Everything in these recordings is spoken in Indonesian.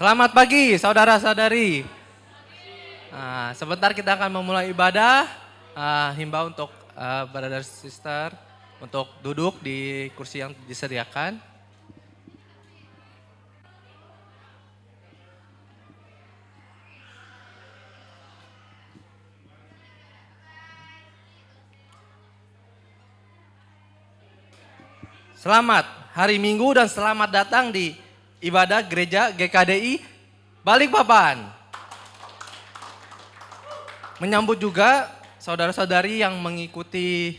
Selamat pagi saudara-saudari. Sebentar kita akan memulai ibadah. Himbau untuk brother sister untuk duduk di kursi yang disediakan. Selamat hari Minggu dan selamat datang di ibadah gereja GKDI Balikpapan. Menyambut juga saudara-saudari yang mengikuti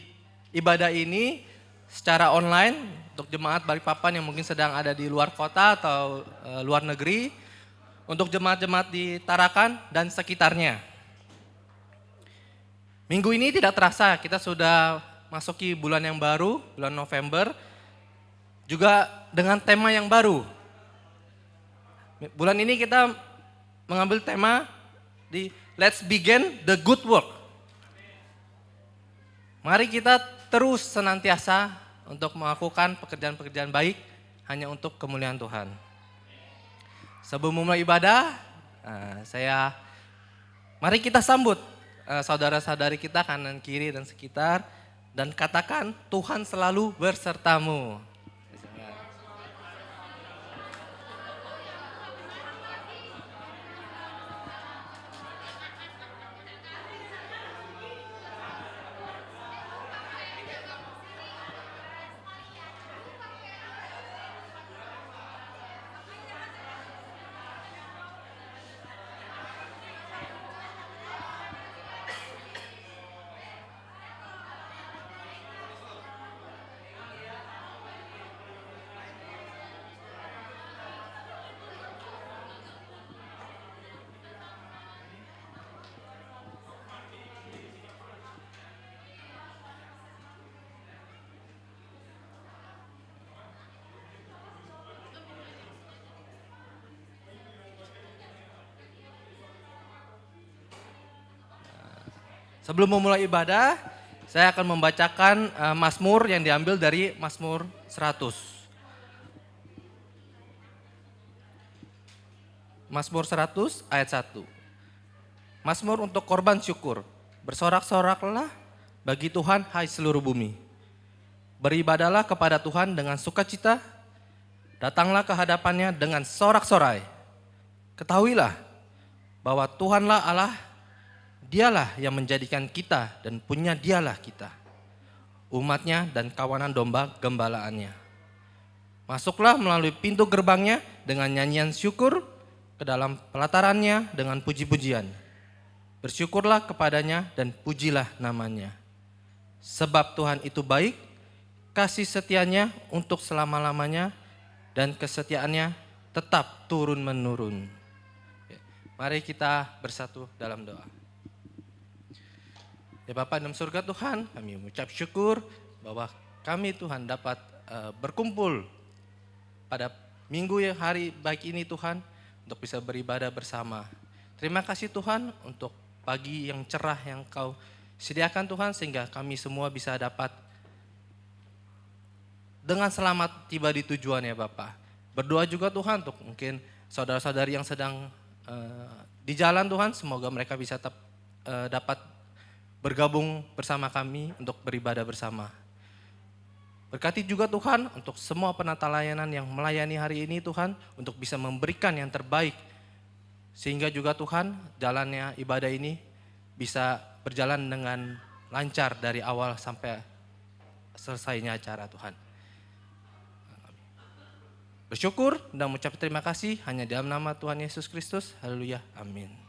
ibadah ini secara online untuk jemaat Balikpapan yang mungkin sedang ada di luar kota atau luar negeri, untuk jemaat-jemaat di Tarakan dan sekitarnya. Minggu ini tidak terasa kita sudah masuki bulan yang baru, bulan November, juga dengan tema yang baru. Bulan ini kita mengambil tema di Let's Begin the Good Work. Mari kita terus senantiasa untuk melakukan pekerjaan-pekerjaan baik hanya untuk kemuliaan Tuhan. Sebelum memulai ibadah, mari kita sambut saudara-saudari kita kanan kiri dan sekitar dan katakan Tuhan selalu bersertamu. Sebelum memulai ibadah, saya akan membacakan Mazmur yang diambil dari Mazmur 100. Mazmur 100 ayat 1. Mazmur untuk korban syukur. Bersorak-soraklah bagi Tuhan hai seluruh bumi. Beribadahlah kepada Tuhan dengan sukacita. Datanglah ke hadapannya dengan sorak-sorai. Ketahuilah bahwa Tuhanlah Allah. Dialah yang menjadikan kita dan punya dialah kita, umatnya dan kawanan domba gembalaannya. Masuklah melalui pintu gerbangnya dengan nyanyian syukur, ke dalam pelatarannya dengan puji-pujian. Bersyukurlah kepadanya dan pujilah namanya. Sebab Tuhan itu baik, kasih setianya untuk selama-lamanya dan kesetiaannya tetap turun-menurun. Mari kita bersatu dalam doa. Ya Bapa dalam surga Tuhan, kami mengucap syukur bahwa kami Tuhan dapat berkumpul pada minggu yang hari baik ini Tuhan untuk bisa beribadah bersama. Terima kasih Tuhan untuk pagi yang cerah yang Kau sediakan Tuhan sehingga kami semua bisa dapat dengan selamat tiba di tujuan ya Bapa. Berdoa juga Tuhan untuk mungkin saudara-saudari yang sedang di jalan Tuhan, semoga mereka bisa dapat bergabung bersama kami untuk beribadah bersama. Berkati juga Tuhan untuk semua penata layanan yang melayani hari ini Tuhan, untuk bisa memberikan yang terbaik. Sehingga juga Tuhan jalannya ibadah ini bisa berjalan dengan lancar dari awal sampai selesainya acara Tuhan. Bersyukur dan mengucap terima kasih hanya dalam nama Tuhan Yesus Kristus. Haleluya, amin.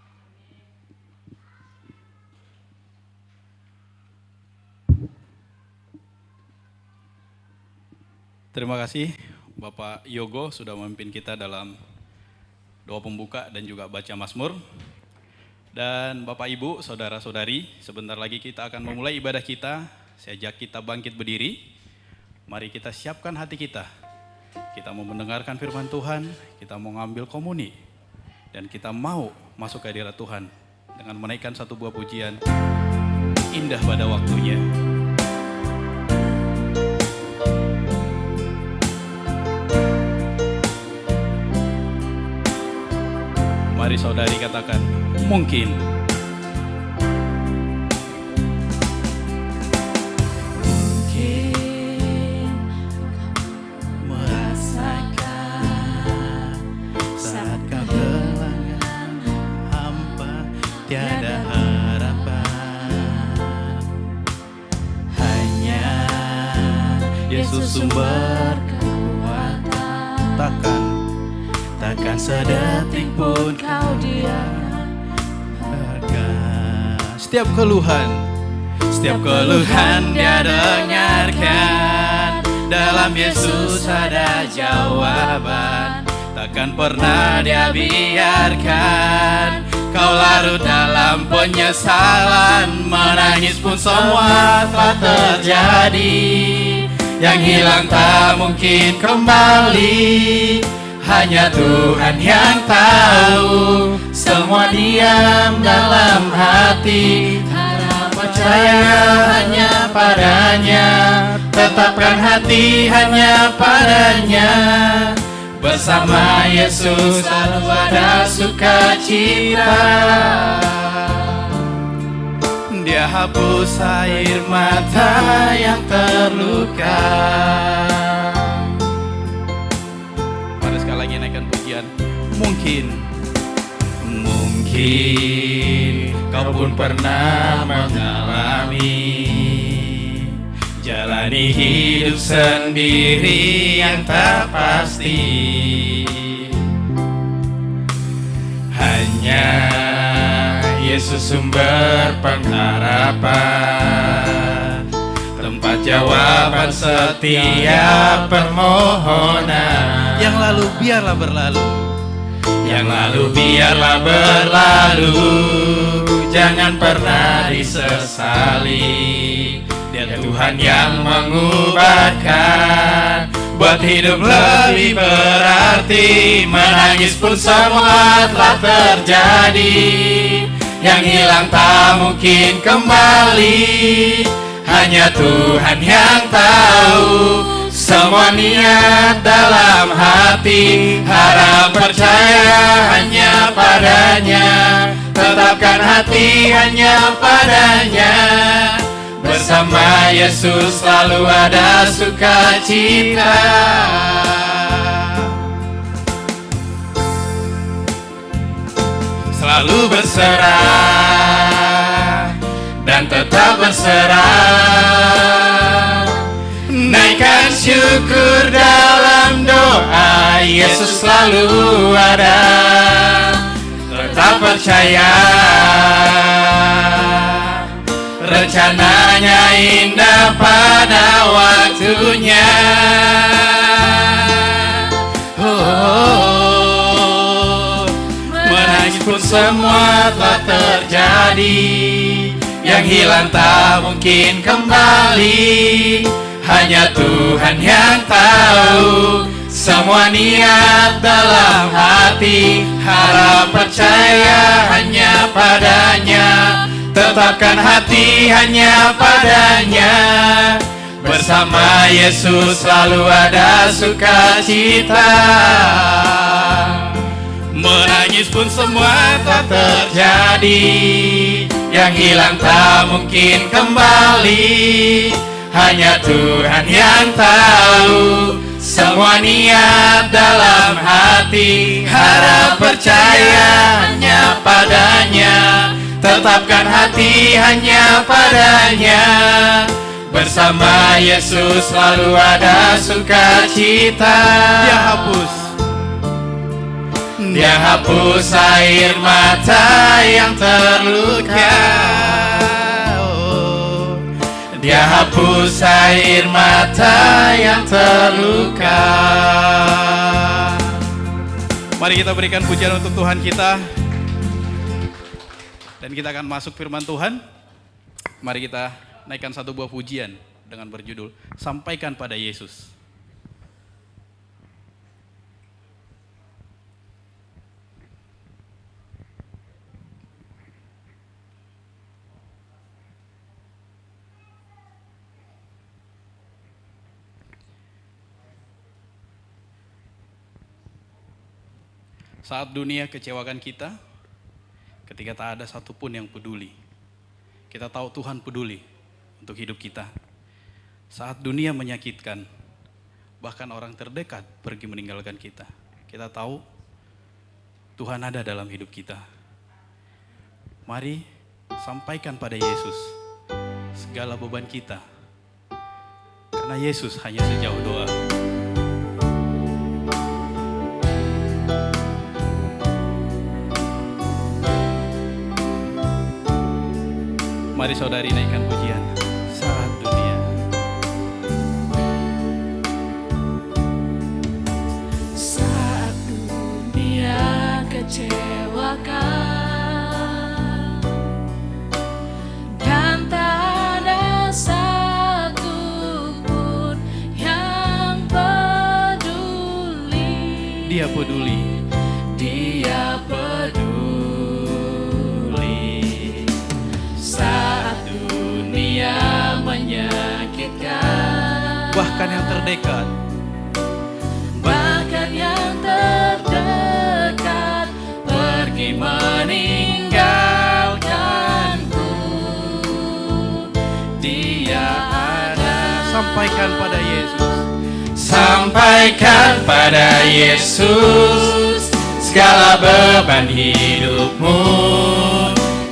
Terima kasih Bapak Yogo sudah memimpin kita dalam doa pembuka dan juga baca Mazmur. Dan Bapak Ibu, saudara-saudari, sebentar lagi kita akan memulai ibadah kita. Saya ajak kita bangkit berdiri. Mari kita siapkan hati kita. Kita mau mendengarkan firman Tuhan, kita mau ngambil komuni. Dan kita mau masuk ke hadirat Tuhan dengan menaikkan satu buah pujian indah pada waktunya. Mari saudari katakan, mungkin. Mungkin merasakan saat kau kehilangan hampa, tiada harapan. Hanya Yesus sumber kekuatan. Takkan sedetik pun kau diam. Setiap keluhan dia dengarkan. Dalam Yesus ada jawaban. Takkan pernah dia biarkan kau larut dalam penyesalan. Menangis pun semua telah terjadi. Yang hilang tak mungkin kembali. Hanya Tuhan yang tahu. Semua diam dalam hati. Harap percaya hanya padanya. Tetapkan hati hanya padanya. Bersama Yesus selalu ada sukacita. Dia hapus air mata yang terluka. Mari sekali lagi naikkan pujian. Mungkin kau pun pernah mengalami jalani hidup sendiri yang tak pasti. Hanya Yesus sumber pengharapan, tempat jawaban setiap permohonan. Yang lalu biarlah berlalu. Yang lalu biarlah berlalu. Jangan pernah disesali. Dia Tuhan yang mengubahkan, buat hidup lebih berarti. Menangis pun semua telah terjadi. Yang hilang tak mungkin kembali. Hanya Tuhan yang tahu. Semua niat dalam hati. Harap percaya hanya padanya. Tetapkan hati hanya padanya. Bersama Yesus selalu ada sukacita. Selalu berserah dan tetap berserah. Naikkan syukur dalam doa. Yesus selalu ada. Tetap percaya. Rencananya indah pada waktunya. Menangis pun semua telah terjadi. Yang hilang tak mungkin kembali. Hanya Tuhan yang tahu. Semua niat dalam hati. Harap percaya hanya padanya. Tetapkan hati hanya padanya. Bersama Yesus selalu ada sukacita. Menangis pun semua tak terjadi. Yang hilang tak mungkin kembali. Hanya Tuhan yang tahu. Semua niat dalam hati. Harap percaya hanya padanya. Tetapkan hati hanya padanya. Bersama Yesus selalu ada sukacita. Dia hapus air mata yang terluka. Dia hapus air mata yang terluka. Mari kita berikan pujian untuk Tuhan kita. Dan kita akan masuk firman Tuhan. Mari kita naikkan satu buah pujian dengan berjudul Sampaikan pada Yesus. Saat dunia kecewakan kita, ketika tak ada satupun yang peduli, kita tahu Tuhan peduli untuk hidup kita. Saat dunia menyakitkan, bahkan orang terdekat pergi meninggalkan kita, kita tahu Tuhan ada dalam hidup kita. Mari sampaikan pada Yesus segala beban kita, karena Yesus hanya sejauh doa. Mari saudari naikkan pujian saat dunia. Saat dunia kecewakan dan tak ada satupun yang peduli. Dia peduli. Dia peduli. Saat dunia menyakitkan, Bahkan yang terdekat, bahkan yang terdekat pergi meninggalkanku. Dia ada. sampaikan pada Yesus. Sampaikan pada Yesus segala beban hidupmu.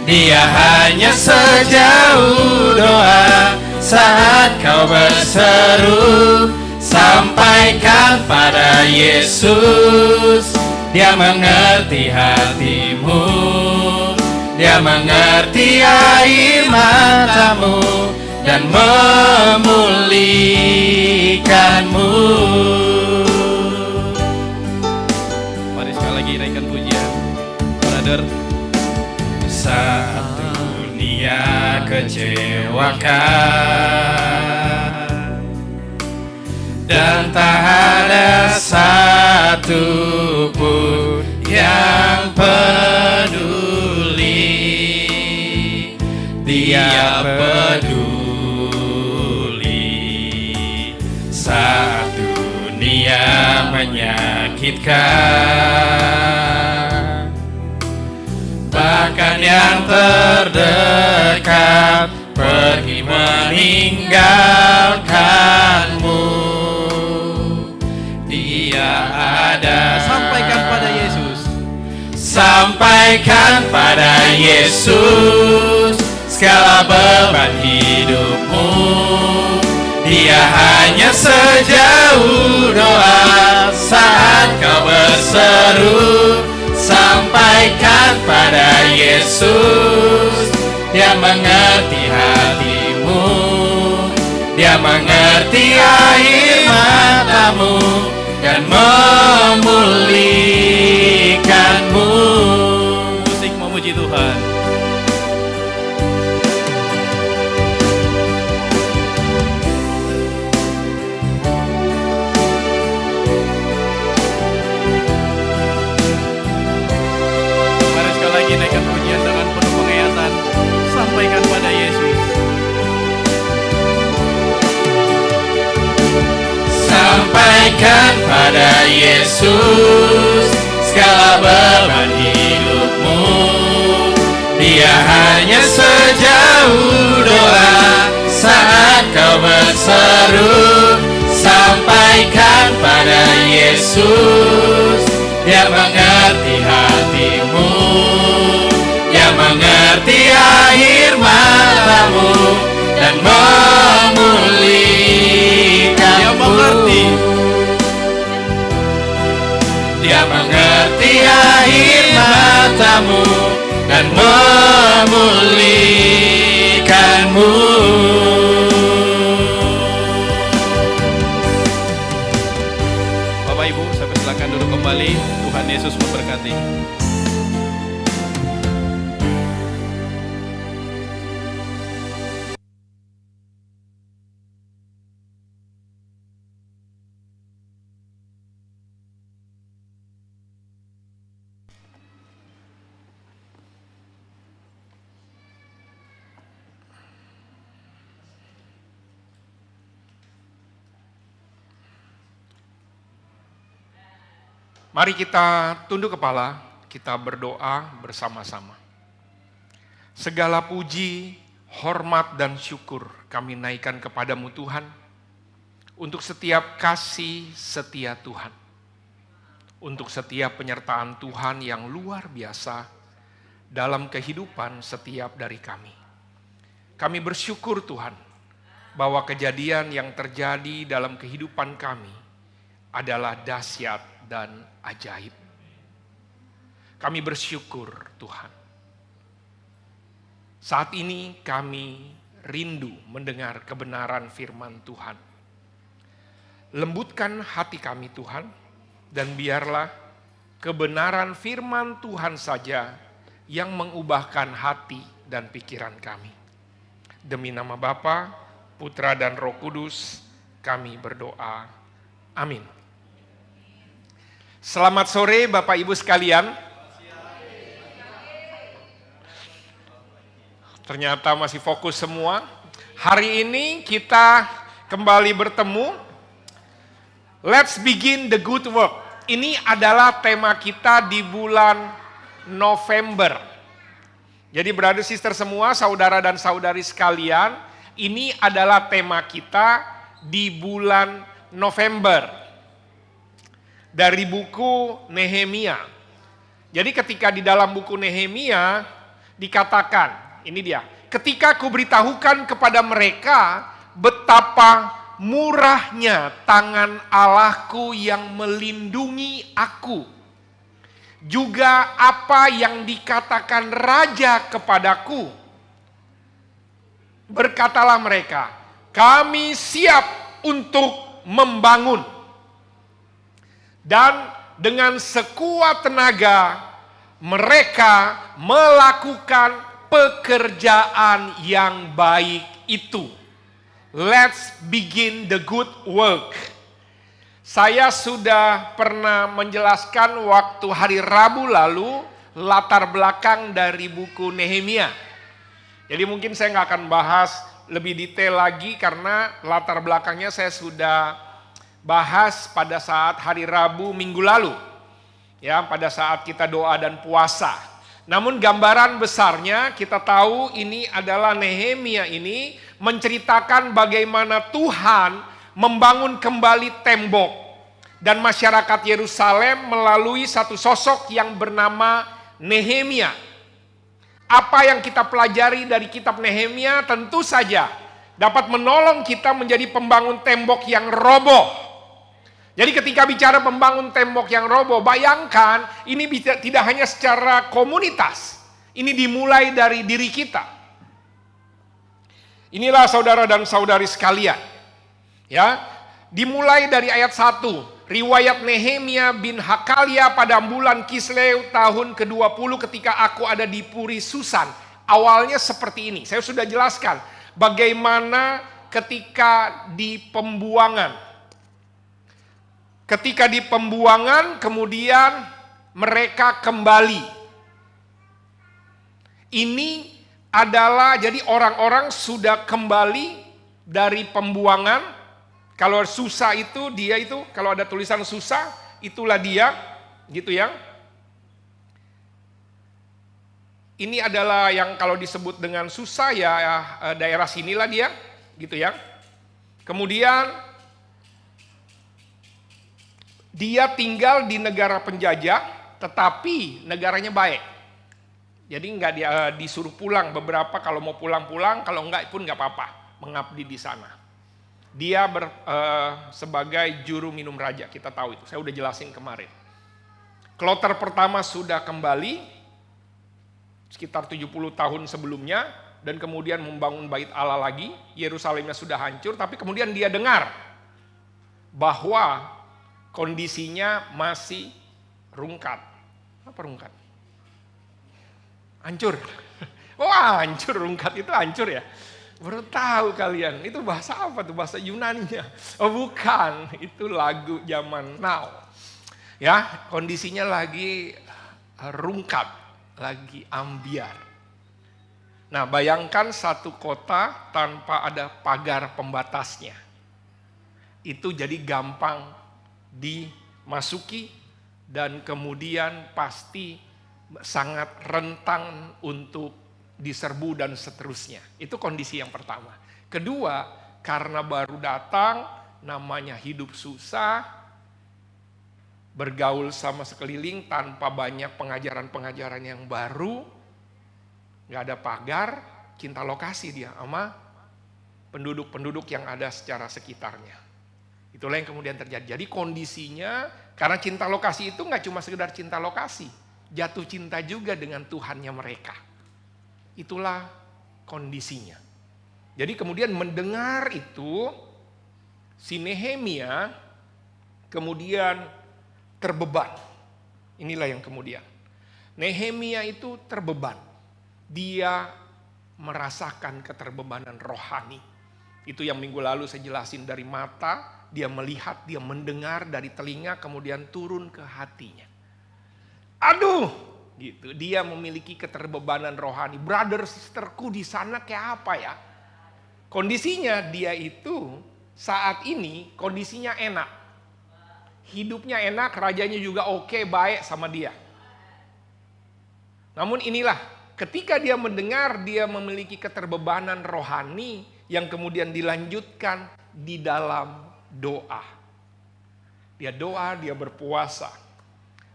Dia hanya sejauh doa saat kau berseru. Sampaikan pada Yesus, Dia mengerti hatimu. Dia mengerti air matamu dan memulihkanmu. Mari sekali lagi naikkan pujian, brother. Saat dunia kecewakan dan tak ada satupun yang peduli, Dia peduli. Saat dunia menyakitkan, bahkan yang terdekat pergi meninggalkanmu. Dia ada. Sampaikan pada Yesus. Sampaikan pada Yesus segala beban hidupmu. Dia hanya sejauh doa saat kau berseru. Sampaikan pada Yesus, Dia mengerti hatimu. Dia mengerti air matamu dan memulihkanmu. Musik memuji Tuhan. Mari sekali lagi naikkan pujian dengan penuh penghayatan. Sampaikan pada Yesus. Sampaikan pada Yesus segala beban hidupmu. Dia hanya sejauh doa saat kau berseru. Sampaikan pada Yesus, Dia mengerti hatimu. Dia mengerti air matamu dan memulihkanmu. Dia mengerti. Dia mengerti air matamu dan memulihkanmu. Bapak Ibu, saya persilakan duduk kembali. Tuhan Yesus memberkati. Mari kita tunduk kepala, kita berdoa bersama-sama. Segala puji, hormat dan syukur kami naikkan kepadamu Tuhan, untuk setiap kasih setia Tuhan, untuk setiap penyertaan Tuhan yang luar biasa dalam kehidupan setiap dari kami. Kami bersyukur Tuhan, bahwa kejadian yang terjadi dalam kehidupan kami adalah dahsyat dan ajaib. Kami bersyukur Tuhan. Saat ini kami rindu mendengar kebenaran firman Tuhan. Lembutkan hati kami Tuhan, dan biarlah kebenaran firman Tuhan saja yang mengubahkan hati dan pikiran kami. Demi nama Bapa, Putra dan Roh Kudus, kami berdoa. Amin. Selamat sore Bapak Ibu sekalian. Ternyata masih fokus semua. Hari ini kita kembali bertemu. Let's begin the good work. Ini adalah tema kita di bulan November. Jadi brother sister semua, saudara dan saudari sekalian, ini adalah tema kita di bulan November. Dari buku Nehemia. Jadi ketika di dalam buku Nehemia dikatakan, ini dia, ketika kuberitahukan kepada mereka betapa murahnya tangan Allahku yang melindungi aku, juga apa yang dikatakan raja kepadaku, berkatalah mereka, kami siap untuk membangun. Dan dengan sekuat tenaga mereka melakukan pekerjaan yang baik itu. Let's begin the good work. Saya sudah pernah menjelaskan waktu hari Rabu lalu latar belakang dari buku Nehemia. Jadi mungkin saya nggak akan bahas lebih detail lagi karena latar belakangnya saya sudah bahas pada saat hari Rabu minggu lalu. Ya, pada saat kita doa dan puasa. Namun gambaran besarnya kita tahu ini adalah Nehemia ini menceritakan bagaimana Tuhan membangun kembali tembok dan masyarakat Yerusalem melalui satu sosok yang bernama Nehemia. Apa yang kita pelajari dari kitab Nehemia tentu saja dapat menolong kita menjadi pembangun tembok yang roboh. Jadi ketika bicara pembangun tembok yang roboh, bayangkan ini tidak hanya secara komunitas. Ini dimulai dari diri kita. Inilah saudara dan saudari sekalian. Ya, dimulai dari ayat 1. Riwayat Nehemia bin Hakalia pada bulan Kisleu tahun ke-20 ketika aku ada di Puri Susan. Awalnya seperti ini. Saya sudah jelaskan bagaimana ketika di pembuangan. Ketika di pembuangan kemudian mereka kembali. Ini adalah jadi orang-orang sudah kembali dari pembuangan. Kalau Susa itu dia itu, kalau ada tulisan Susa itulah dia, gitu ya. Ini adalah yang kalau disebut dengan Susa ya daerah sinilah dia, gitu ya. Kemudian dia tinggal di negara penjajah, tetapi negaranya baik. Jadi nggak disuruh pulang beberapa, kalau mau pulang-pulang, kalau enggak pun nggak apa-apa, mengabdi di sana. Dia sebagai juru minum raja, kita tahu itu, saya udah jelasin kemarin. Kloter pertama sudah kembali, sekitar 70 tahun sebelumnya, dan kemudian membangun bait Allah lagi, Yerusalemnya sudah hancur, tapi kemudian dia dengar bahwa kondisinya masih rungkat. Apa rungkat? Hancur. Wah, hancur, rungkat itu hancur ya. Baru tahu kalian, itu bahasa apa tuh? Bahasa Yunaninya. Oh bukan, itu lagu zaman now. Ya, kondisinya lagi rungkat, lagi ambiar. Nah, bayangkan satu kota tanpa ada pagar pembatasnya. Itu jadi gampang dimasuki dan kemudian pasti sangat rentan untuk diserbu dan seterusnya. Itu kondisi yang pertama. Kedua, karena baru datang, namanya hidup susah, bergaul sama sekeliling tanpa banyak pengajaran-pengajaran yang baru, gak ada pagar, cinta lokasi dia sama penduduk-penduduk yang ada secara sekitarnya. Itulah yang kemudian terjadi. Jadi kondisinya, karena cinta lokasi itu gak cuma sekedar cinta lokasi, jatuh cinta juga dengan Tuhannya mereka. Itulah kondisinya. Jadi kemudian mendengar itu, si Nehemia kemudian terbeban. Inilah yang kemudian. Nehemia itu terbeban. Dia merasakan keterbebanan rohani. Itu yang minggu lalu saya jelasin, dari mata, dia melihat, dia mendengar, dari telinga, kemudian turun ke hatinya. Aduh, gitu. Dia memiliki keterbebanan rohani. Brother, sisterku di sana kayak apa ya? Kondisinya dia itu saat ini kondisinya enak. Hidupnya enak, rajanya juga oke, baik sama dia. Namun inilah, ketika dia mendengar, dia memiliki keterbebanan rohani yang kemudian dilanjutkan di dalam doa. Dia doa, dia berpuasa.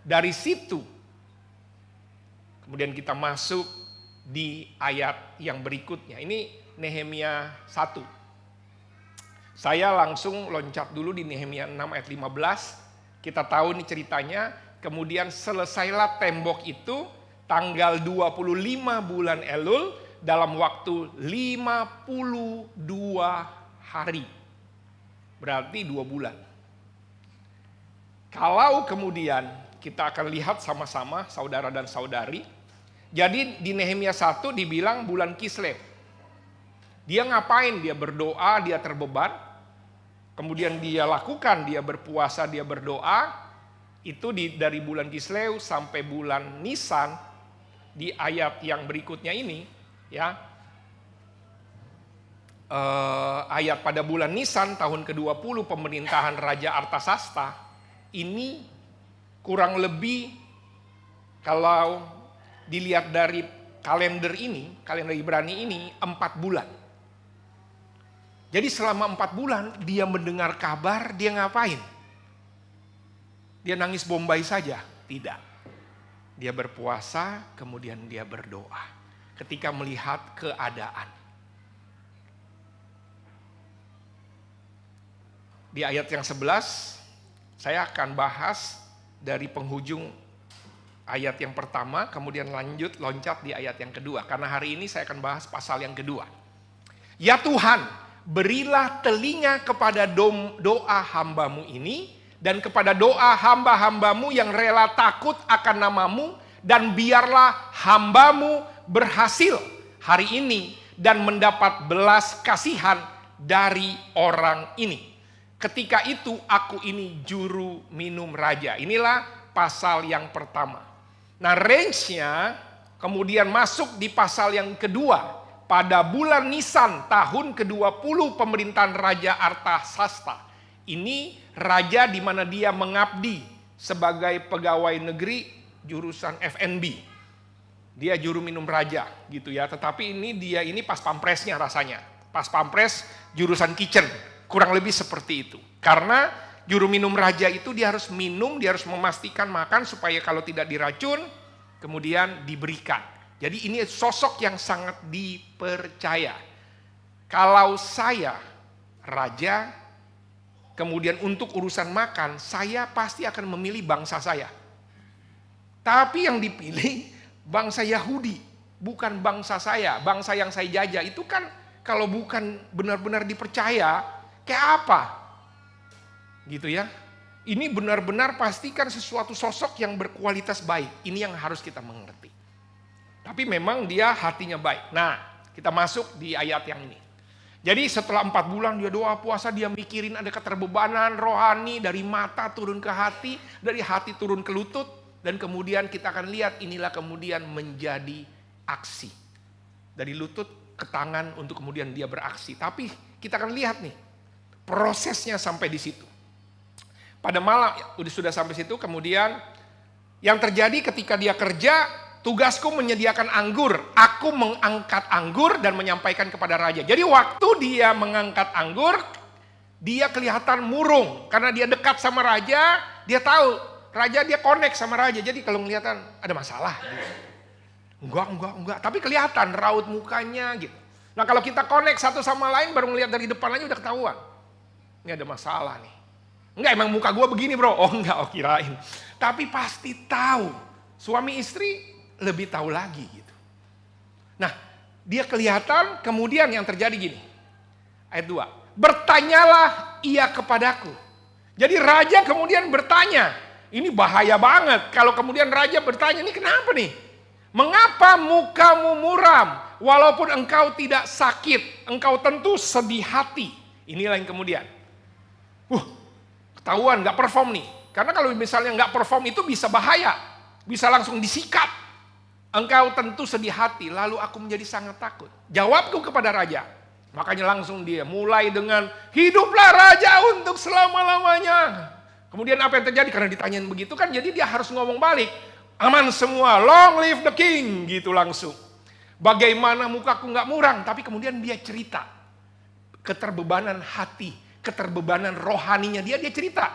Dari situ, kemudian kita masuk di ayat yang berikutnya. Ini Nehemia 1. Saya langsung loncat dulu di Nehemia 6 ayat 15. Kita tahu nih ceritanya. Kemudian selesailah tembok itu tanggal 25 bulan Elul dalam waktu 52 hari. Berarti 2 bulan. Kalau kemudian kita akan lihat sama-sama saudara dan saudari. Jadi di Nehemia 1 dibilang bulan Kislev. Dia ngapain? Dia berdoa, dia terbeban. Kemudian dia lakukan, dia berpuasa, dia berdoa. Itu dari bulan Kislev sampai bulan Nisan. Di ayat yang berikutnya ini, ya, ayat pada bulan Nisan tahun ke-20 pemerintahan Raja Artasasta, ini kurang lebih kalau dilihat dari kalender ini, kalender Ibrani ini 4 bulan. Jadi selama 4 bulan dia mendengar kabar, dia ngapain? Dia nangis bombay saja? Tidak. Dia berpuasa, kemudian dia berdoa. Ketika melihat keadaan. Di ayat yang 11, saya akan bahas dari penghujung ayat yang pertama, kemudian loncat di ayat yang kedua. Karena hari ini saya akan bahas pasal yang kedua. Ya Tuhan, berilah telinga kepada doa hamba-Mu ini, dan kepada doa hamba-hamba-Mu yang rela takut akan nama-Mu, dan biarlah hamba-Mu berhasil hari ini dan mendapat belas kasihan dari orang ini. Ketika itu aku ini juru minum raja. Inilah pasal yang pertama. Nah, range-nya kemudian masuk di pasal yang kedua. Pada bulan Nisan tahun ke-20 pemerintahan Raja Artasasta. Ini raja di mana dia mengabdi sebagai pegawai negeri jurusan FNB. Dia juru minum raja gitu ya. Tetapi dia ini pas pampresnya rasanya. Pas pampres jurusan kitchen. Kurang lebih seperti itu. Karena juru minum raja itu dia harus minum, dia harus memastikan makan supaya kalau tidak diracun kemudian diberikan. Jadi ini sosok yang sangat dipercaya. Kalau saya raja, kemudian untuk urusan makan, saya pasti akan memilih bangsa saya. Tapi yang dipilih bangsa Yahudi, bukan bangsa saya. Bangsa yang saya jajah itu kan kalau bukan benar-benar dipercaya, kayak apa? Gitu ya. Ini benar-benar pastikan sesuatu sosok yang berkualitas baik. Ini yang harus kita mengerti. Tapi memang dia hatinya baik. Nah, kita masuk di ayat yang ini. Jadi setelah 4 bulan dia doa puasa, dia mikirin ada keterbebanan rohani dari mata turun ke hati, dari hati turun ke lutut, dan kemudian kita akan lihat inilah kemudian menjadi aksi. Dari lutut ke tangan untuk kemudian dia beraksi. Tapi kita akan lihat nih prosesnya sampai di situ. Pada malam sudah sampai situ, kemudian Yang terjadi ketika dia kerja, tugasku menyediakan anggur. Aku mengangkat anggur dan menyampaikan kepada raja. Jadi waktu dia mengangkat anggur, dia kelihatan murung. Karena dia dekat sama raja, dia tahu. Raja dia connect sama raja. Jadi kalau kelihatan ada masalah. Enggak. Tapi kelihatan raut mukanya gitu. Nah kalau kita connect satu sama lain, baru ngelihat dari depan aja udah ketahuan. Ini ada masalah nih. Enggak, emang muka gue begini bro. Oh enggak, kirain. Tapi pasti tahu. Suami istri lebih tahu lagi gitu. Nah, dia kelihatan, kemudian yang terjadi gini. Ayat 2. Bertanyalah ia kepadaku. Jadi raja kemudian bertanya. Ini bahaya banget kalau kemudian raja bertanya, ini kenapa nih? Mengapa mukamu muram? Walaupun engkau tidak sakit, engkau tentu sedih hati. Inilah yang kemudian. Ketahuan gak perform nih. Karena kalau misalnya gak perform itu bisa bahaya. Bisa langsung disikat. Engkau tentu sedih hati, lalu aku menjadi sangat takut. Jawabku kepada raja. Makanya langsung dia mulai dengan, hiduplah raja untuk selama-lamanya. Kemudian apa yang terjadi? Karena ditanyain begitu kan, jadi dia harus ngomong balik. Aman semua, long live the king, gitu langsung. Bagaimana mukaku gak muram, tapi kemudian dia cerita. Keterbebanan hati, keterbebanan rohaninya dia cerita.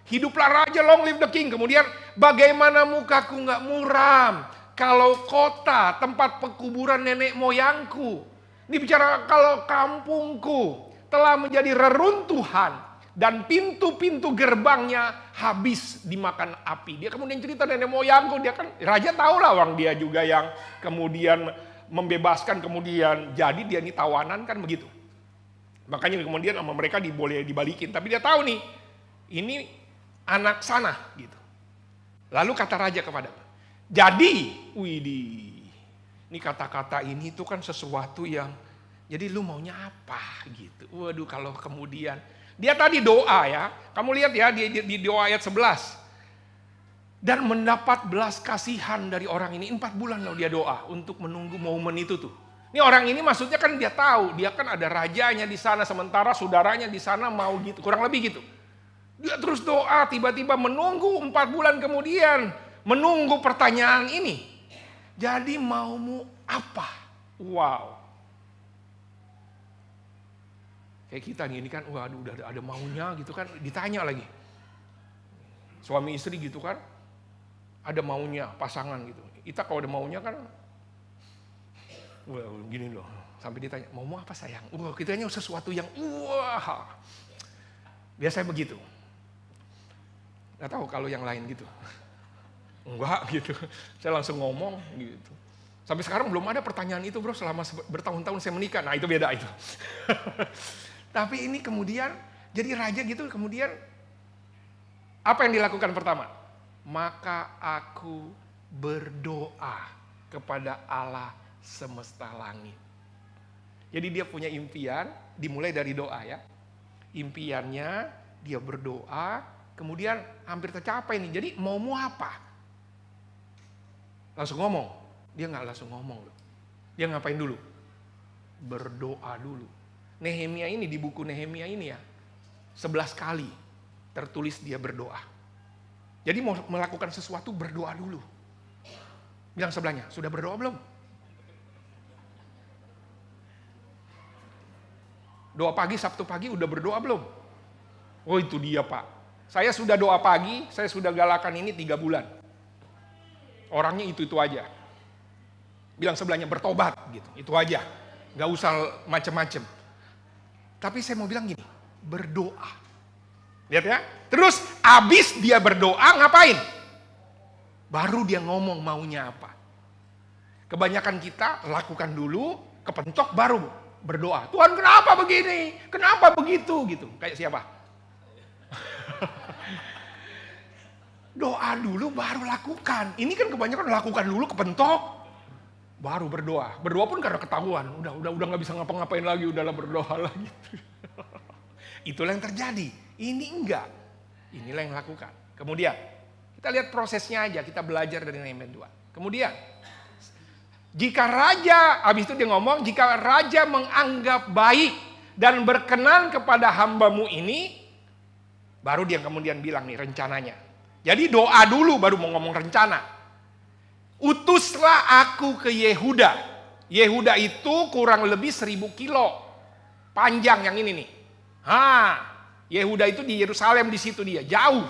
Hiduplah raja, long live the king. Kemudian bagaimana mukaku gak muram. Kalau kota, tempat pekuburan nenek moyangku. Ini bicara kalau kampungku telah menjadi reruntuhan. Dan pintu-pintu gerbangnya habis dimakan api. Dia kemudian cerita nenek moyangku. Dia kan, raja tahu lah orang dia juga yang kemudian membebaskan. Kemudian jadi dia ini tawanan kan begitu. Makanya kemudian sama mereka boleh dibalikin. Tapi dia tahu nih, ini anak sana gitu. Lalu kata raja kepada jadi, widih, ini kata-kata ini tuh kan sesuatu yang, jadi lu maunya apa gitu. Waduh kalau kemudian, dia tadi doa ya, kamu lihat ya di doa ayat 11. Dan mendapat belas kasihan dari orang ini, 4 bulan loh dia doa untuk menunggu momen itu tuh. Ini orang ini maksudnya kan dia tahu, dia kan ada rajanya di sana, sementara saudaranya di sana mau gitu, kurang lebih gitu. Dia terus doa, tiba-tiba menunggu 4 bulan kemudian, menunggu pertanyaan ini. Jadi maumu apa? Wow. Kayak kita nih, ini kan waduh udah ada maunya gitu kan, ditanya lagi. Suami istri gitu kan, ada maunya pasangan gitu. Kita kalau ada maunya kan, wah gini loh. Sampai ditanya, maumu apa sayang? Wah kitanya sesuatu yang wah. Biasanya begitu. Gak tahu kalau yang lain gitu. Enggak gitu, saya langsung ngomong gitu. Sampai sekarang belum ada pertanyaan itu bro, selama bertahun-tahun saya menikah. Nah itu beda itu. Tapi ini kemudian, jadi raja gitu kemudian, apa yang dilakukan pertama? Maka aku berdoa kepada Allah semesta langit. Jadi dia punya impian, dimulai dari doa ya. Impiannya, dia berdoa, kemudian hampir tercapai nih. Jadi maumu apa? Langsung ngomong. Dia nggak langsung ngomong loh. Dia ngapain dulu? Berdoa dulu. Nehemia ini, di buku Nehemia ini ya, 11 kali tertulis dia berdoa. Jadi mau melakukan sesuatu berdoa dulu. Bilang sebelahnya, sudah berdoa belum? Doa pagi, Sabtu pagi udah berdoa belum? Oh itu dia Pak. Saya sudah doa pagi, saya sudah galakan ini 3 bulan. Orangnya itu aja. Bilang sebelahnya bertobat gitu, itu aja. Gak usah macem-macem. Tapi saya mau bilang gini, berdoa. Lihat ya. Terus abis dia berdoa ngapain? Baru dia ngomong maunya apa. Kebanyakan kita lakukan dulu, kepentok baru berdoa. Tuhan kenapa begini? Kenapa begitu? Gitu. Kayak siapa? Doa dulu baru lakukan. Ini kan kebanyakan lakukan dulu kepentok, baru berdoa. Berdoa pun karena ketahuan. Udah nggak bisa ngapa-ngapain lagi. Udahlah berdoa lagi. Itulah yang terjadi. Ini enggak. Inilah yang lakukan. Kemudian kita lihat prosesnya aja. Kita belajar dari Nehemia 2. Kemudian jika raja, habis itu dia ngomong, jika raja menganggap baik dan berkenan kepada hambamu ini, baru dia kemudian bilang nih rencananya. Jadi doa dulu baru mau ngomong rencana. Utuslah aku ke Yehuda. Yehuda itu kurang lebih 1000 kilo. Panjang yang ini nih. Yehuda itu di Yerusalem, di situ dia, jauh.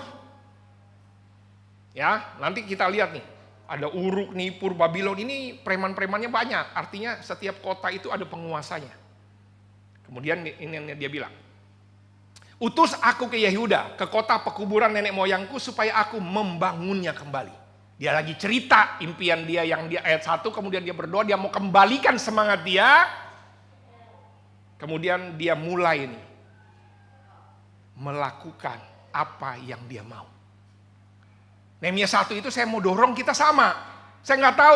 Ya, nanti kita lihat nih. Ada Uruk, Nippur, Babylon, ini preman-premannya banyak. Artinya setiap kota itu ada penguasanya. Kemudian ini yang dia bilang. Utus aku ke Yehuda, ke kota pekuburan nenek moyangku supaya aku membangunnya kembali. Dia lagi cerita impian dia yang di ayat 1, kemudian dia berdoa, dia mau kembalikan semangat dia. Kemudian dia mulai nih melakukan apa yang dia mau. Nehemia 1 itu saya mau dorong kita sama. Saya nggak tahu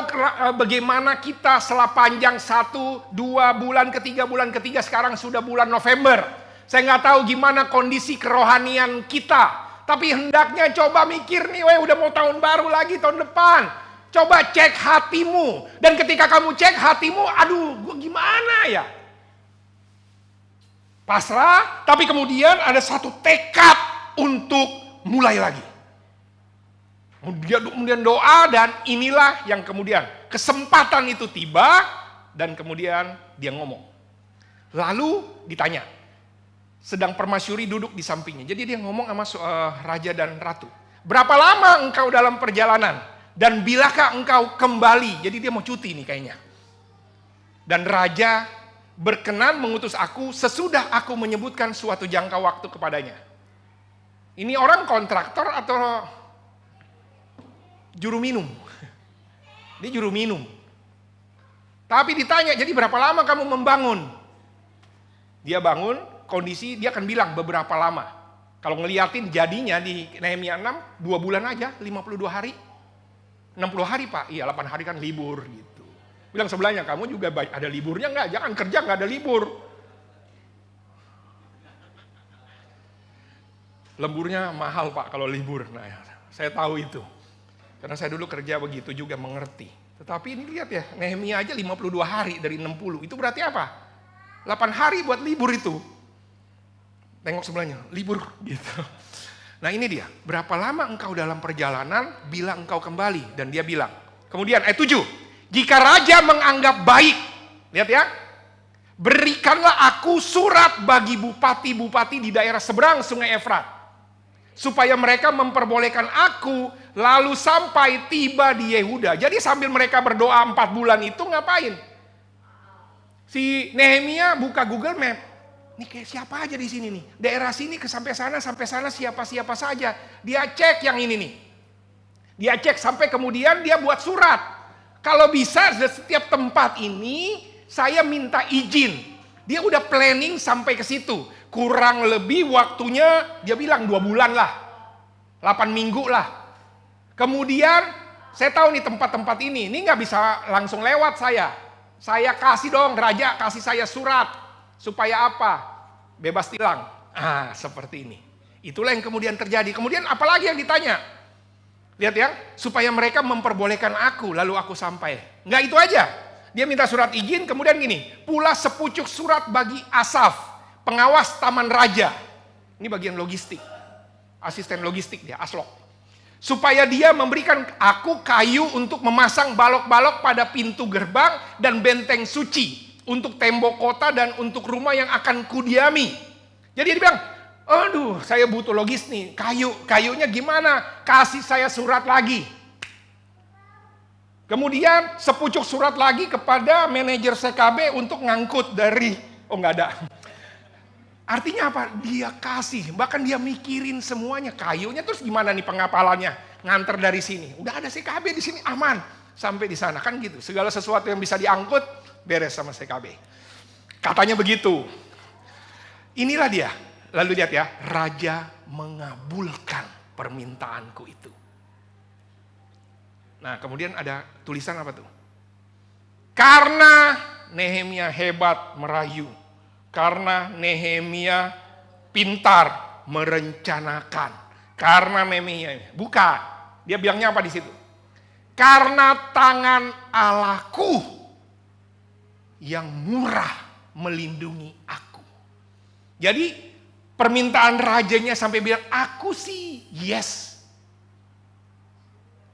bagaimana kita setelah panjang 1, 2 bulan, ketiga bulan ketiga, sekarang sudah bulan November. Saya nggak tahu gimana kondisi kerohanian kita. Tapi hendaknya coba mikir nih, udah mau tahun baru lagi tahun depan. Coba cek hatimu. Dan ketika kamu cek hatimu, aduh gue gimana ya? Pasrah, tapi kemudian ada satu tekad untuk mulai lagi. Kemudian doa, dan inilah yang kemudian kesempatan itu tiba, dan kemudian dia ngomong. Lalu ditanya, sedang permasyuri duduk di sampingnya. Jadi dia ngomong sama raja dan ratu. Berapa lama engkau dalam perjalanan? Dan bilakah engkau kembali? Jadi dia mau cuti nih kayaknya. Dan raja berkenan mengutus aku sesudah aku menyebutkan suatu jangka waktu kepadanya. Ini orang kontraktor atau juru minum? Dia juru minum. Tapi ditanya, jadi berapa lama kamu membangun? Dia bangun, kondisi dia akan bilang beberapa lama. Kalau ngeliatin jadinya di Nehemia 6, 2 bulan aja, 52 hari. 60 hari Pak, iya 8 hari kan libur gitu. Bilang sebelahnya, kamu juga ada liburnya enggak? Jangan kerja enggak ada libur. Lemburnya mahal Pak kalau libur. Nah, saya tahu itu. Karena saya dulu kerja begitu juga mengerti. Tetapi ini lihat ya, Nehemia aja 52 hari dari 60. Itu berarti apa? 8 hari buat libur itu. Tengok sebelahnya, libur gitu. Nah ini dia, berapa lama engkau dalam perjalanan bila engkau kembali? Dan dia bilang, kemudian ayat 7, jika raja menganggap baik, lihat ya, berikanlah aku surat bagi bupati-bupati di daerah seberang sungai Efrat, supaya mereka memperbolehkan aku lalu sampai tiba di Yehuda. Jadi sambil mereka berdoa 4 bulan itu ngapain? Si Nehemia buka Google Map. Ini kayak siapa aja di sini nih. Daerah sini sampai sana siapa-siapa saja. Dia cek yang ini nih. Dia cek sampai kemudian dia buat surat. Kalau bisa setiap tempat ini saya minta izin. Dia udah planning sampai ke situ. Kurang lebih waktunya dia bilang 2 bulan lah. 8 minggu lah. Kemudian saya tahu nih tempat-tempat ini nggak bisa langsung lewat saya. Saya kasih dong, raja kasih saya surat. Supaya apa? Bebas tilang. Seperti ini. Itulah yang kemudian terjadi. Kemudian apalagi yang ditanya? Lihat ya, supaya mereka memperbolehkan aku, lalu aku sampai. Nggak itu aja. Dia minta surat izin, kemudian gini. Pula sepucuk surat bagi Asaf, pengawas taman raja. Ini bagian logistik. Asisten logistik dia, Aslok. Supaya dia memberikan aku kayu untuk memasang balok-balok pada pintu gerbang dan benteng suci. Untuk tembok kota dan untuk rumah yang akan kudiami. Jadi dia bilang, aduh saya butuh logis nih, kayunya gimana? Kasih saya surat lagi. Kemudian sepucuk surat lagi kepada manajer CKB untuk ngangkut dari, nggak ada. Artinya apa? Dia kasih, bahkan dia mikirin semuanya. Kayunya terus gimana nih pengapalannya? Nganter dari sini, udah ada CKB di sini aman. Sampai di sana kan gitu, segala sesuatu yang bisa diangkut, beres sama CKB. Katanya begitu. Inilah dia. Lalu lihat ya, raja mengabulkan permintaanku itu. Nah kemudian ada tulisan apa tuh? Karena Nehemia hebat merayu. Karena Nehemia pintar merencanakan. Karena Nehemia, bukan. Dia bilangnya apa di situ? Karena tangan Allahku yang murah melindungi aku. Jadi permintaan rajanya sampai bilang, aku sih yes.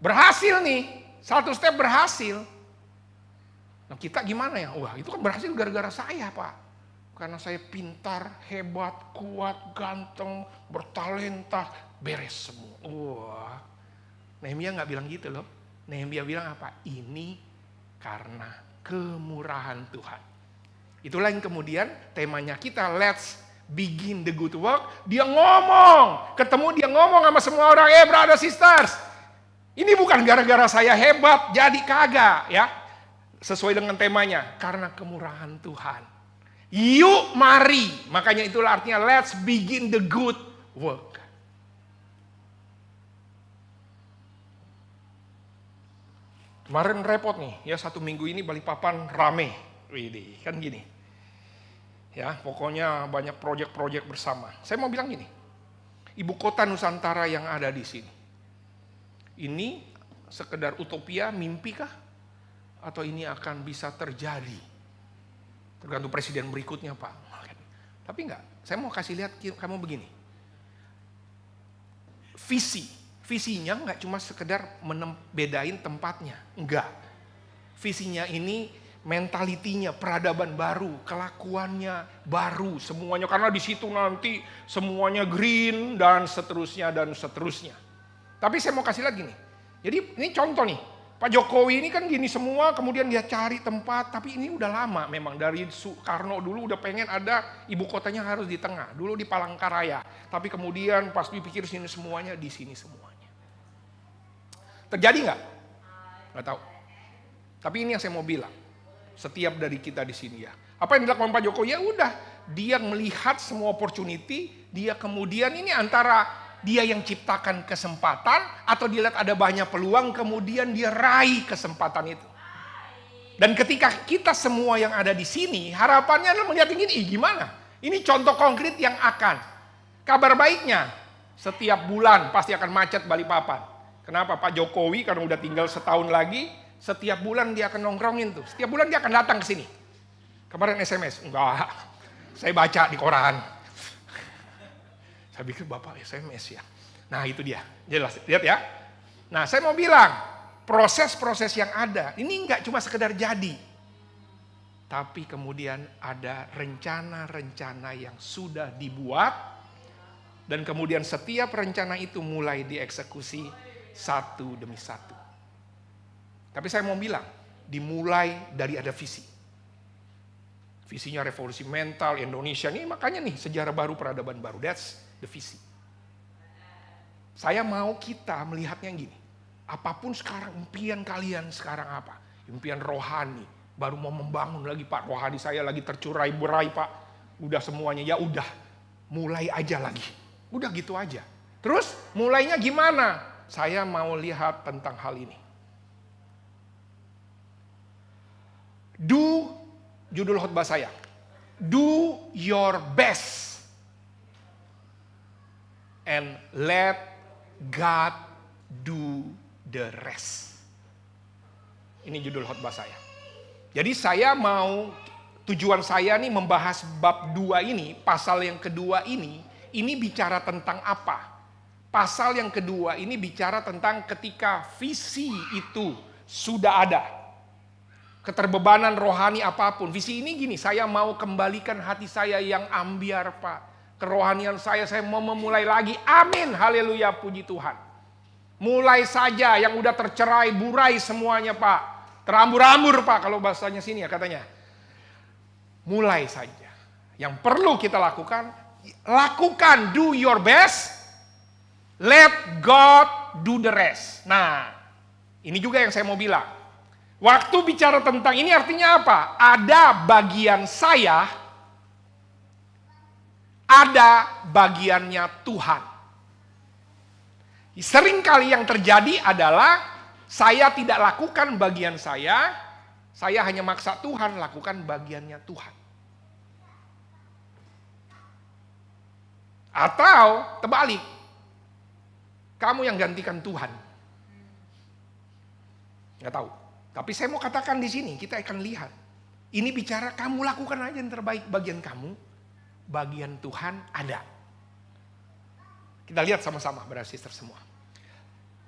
Berhasil nih, satu step berhasil. Nah kita gimana ya? Wah itu kan berhasil gara-gara saya Pak. Karena saya pintar, hebat, kuat, ganteng, bertalenta, beres semua. Wah, Nehemia nggak bilang gitu loh. Nehemia bilang apa? Ini karena kemurahan Tuhan. Itulah yang kemudian temanya kita, let's begin the good work. Dia ngomong, dia ngomong sama semua orang, brother sisters, ini bukan gara-gara saya hebat, jadi kagak ya. Sesuai dengan temanya, karena kemurahan Tuhan. Yuk mari, makanya itulah artinya let's begin the good work. Kemarin repot nih, ya 1 minggu ini Balikpapan rame, Widih, kan gini. Ya, pokoknya banyak proyek-proyek bersama. Saya mau bilang gini, ibu kota Nusantara yang ada di sini, ini sekedar utopia, mimpi kah? Atau ini akan bisa terjadi? Tergantung presiden berikutnya Pak. Tapi enggak, saya mau kasih lihat kamu begini. Visinya enggak cuma sekedar bedain tempatnya, enggak. Visinya ini mentalitinya, peradaban baru, kelakuannya baru, semuanya karena di situ nanti semuanya green dan seterusnya dan seterusnya. Tapi saya mau kasih lagi nih. Jadi ini contoh nih, Pak Jokowi ini kan gini semua, kemudian dia cari tempat, tapi ini udah lama memang dari Soekarno dulu udah pengen ada ibu kotanya harus di tengah, dulu di Palangkaraya, tapi kemudian pas dipikir sini semuanya di sini semuanya. Terjadi nggak? Nggak tahu. Tapi ini yang saya mau bilang. Setiap dari kita di sini ya. Apa yang dilakukan Pak Jokowi? Ya udah, dia melihat semua opportunity, dia kemudian ini antara dia yang ciptakan kesempatan atau dia lihat ada banyak peluang, kemudian dia raih kesempatan itu. Dan ketika kita semua yang ada di sini, harapannya adalah melihat ini, gimana? Ini contoh konkret yang akan. Kabar baiknya, setiap bulan pasti akan macet Balikpapan. Kenapa? Pak Jokowi karena udah tinggal setahun lagi, setiap bulan dia akan nongkrongin tuh. Setiap bulan dia akan datang ke sini. Kemarin SMS, enggak, saya baca di koran. Saya pikir Bapak SMS ya. Nah itu dia, jelas, lihat ya. Nah saya mau bilang, proses-proses yang ada, ini enggak cuma sekedar jadi. Tapi kemudian ada rencana-rencana yang sudah dibuat, dan kemudian setiap rencana itu mulai dieksekusi satu demi satu. Tapi saya mau bilang, dimulai dari ada visi. Visinya revolusi mental Indonesia ini, makanya nih sejarah baru, peradaban baru. That's the visi. Saya mau kita melihatnya gini. Apapun sekarang impian kalian sekarang apa? Impian rohani. Baru mau membangun lagi Pak. Rohani saya lagi tercurai-berai Pak. Udah semuanya, ya udah. Mulai aja lagi. Udah gitu aja. Terus mulainya gimana? Saya mau lihat tentang hal ini. Judul khotbah saya, do your best and let God do the rest. Ini judul khotbah saya. Jadi saya mau, tujuan saya nih membahas bab 2 ini, pasal yang kedua ini bicara tentang apa? Pasal yang kedua ini bicara tentang ketika visi itu sudah ada. Keterbebanan rohani apapun. Visi ini gini, saya mau kembalikan hati saya yang ambiar Pak. Kerohanian saya mau memulai lagi. Amin, haleluya, puji Tuhan. Mulai saja yang udah tercerai burai semuanya Pak. Terambur-ambur Pak kalau bahasanya sini ya katanya. Mulai saja. Yang perlu kita lakukan, do your best. Let God do the rest. Nah, ini juga yang saya mau bilang. Waktu bicara tentang ini artinya apa? Ada bagian saya, ada bagiannya Tuhan. Seringkali yang terjadi adalah saya tidak lakukan bagian saya hanya maksa Tuhan lakukan bagiannya Tuhan. Atau terbalik, kamu yang gantikan Tuhan. Nggak tahu. Tapi saya mau katakan di sini, kita akan lihat. Ini bicara kamu lakukan aja yang terbaik bagian kamu. Bagian Tuhan ada. Kita lihat sama-sama, brother sister semua.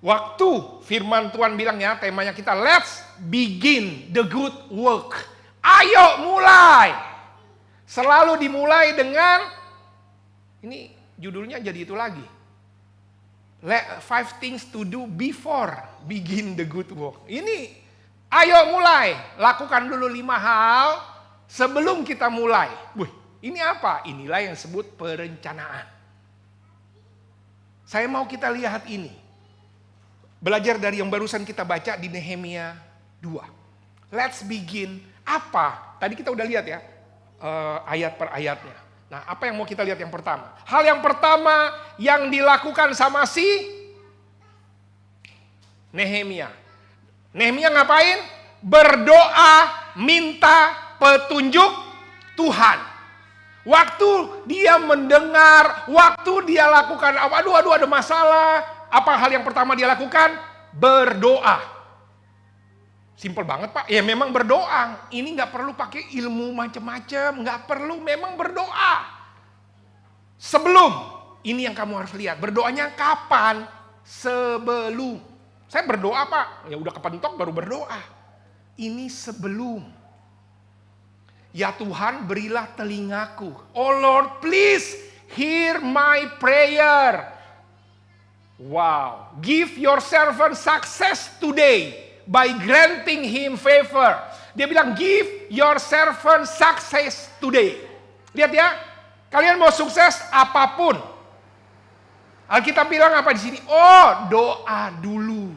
Waktu firman Tuhan bilang ya, temanya kita, let's begin the good work. Ayo mulai. Selalu dimulai dengan, ini judulnya jadi itu lagi. 5 things to do before begin the good work. Ini, ayo mulai. Lakukan dulu 5 hal sebelum kita mulai. Wih, ini apa? Inilah yang disebut perencanaan. Saya mau kita lihat ini. Belajar dari yang barusan kita baca di Nehemia 2. Let's begin. Apa? Tadi kita udah lihat ya, ayat per ayatnya. Nah, apa yang mau kita lihat yang pertama? Hal yang pertama yang dilakukan sama si Nehemia. Nehemia ngapain? Berdoa, minta petunjuk Tuhan. Waktu dia mendengar, waktu dia lakukan, aduh ada masalah. Apa hal yang pertama dia lakukan? Berdoa. Simpel banget Pak, ya memang berdoa. Ini gak perlu pakai ilmu macam-macam, gak perlu, memang berdoa. Sebelum, ini yang kamu harus lihat, berdoanya kapan? Sebelum. Saya berdoa Pak, ya udah kepentok baru berdoa. Ini sebelum. Ya Tuhan berilah telingaku. Oh Lord please hear my prayer. Wow, give your servant success today. By granting him favor. Dia bilang, give your servant success today. Lihat ya, kalian mau sukses apapun. Alkitab bilang apa di sini? Oh, doa dulu.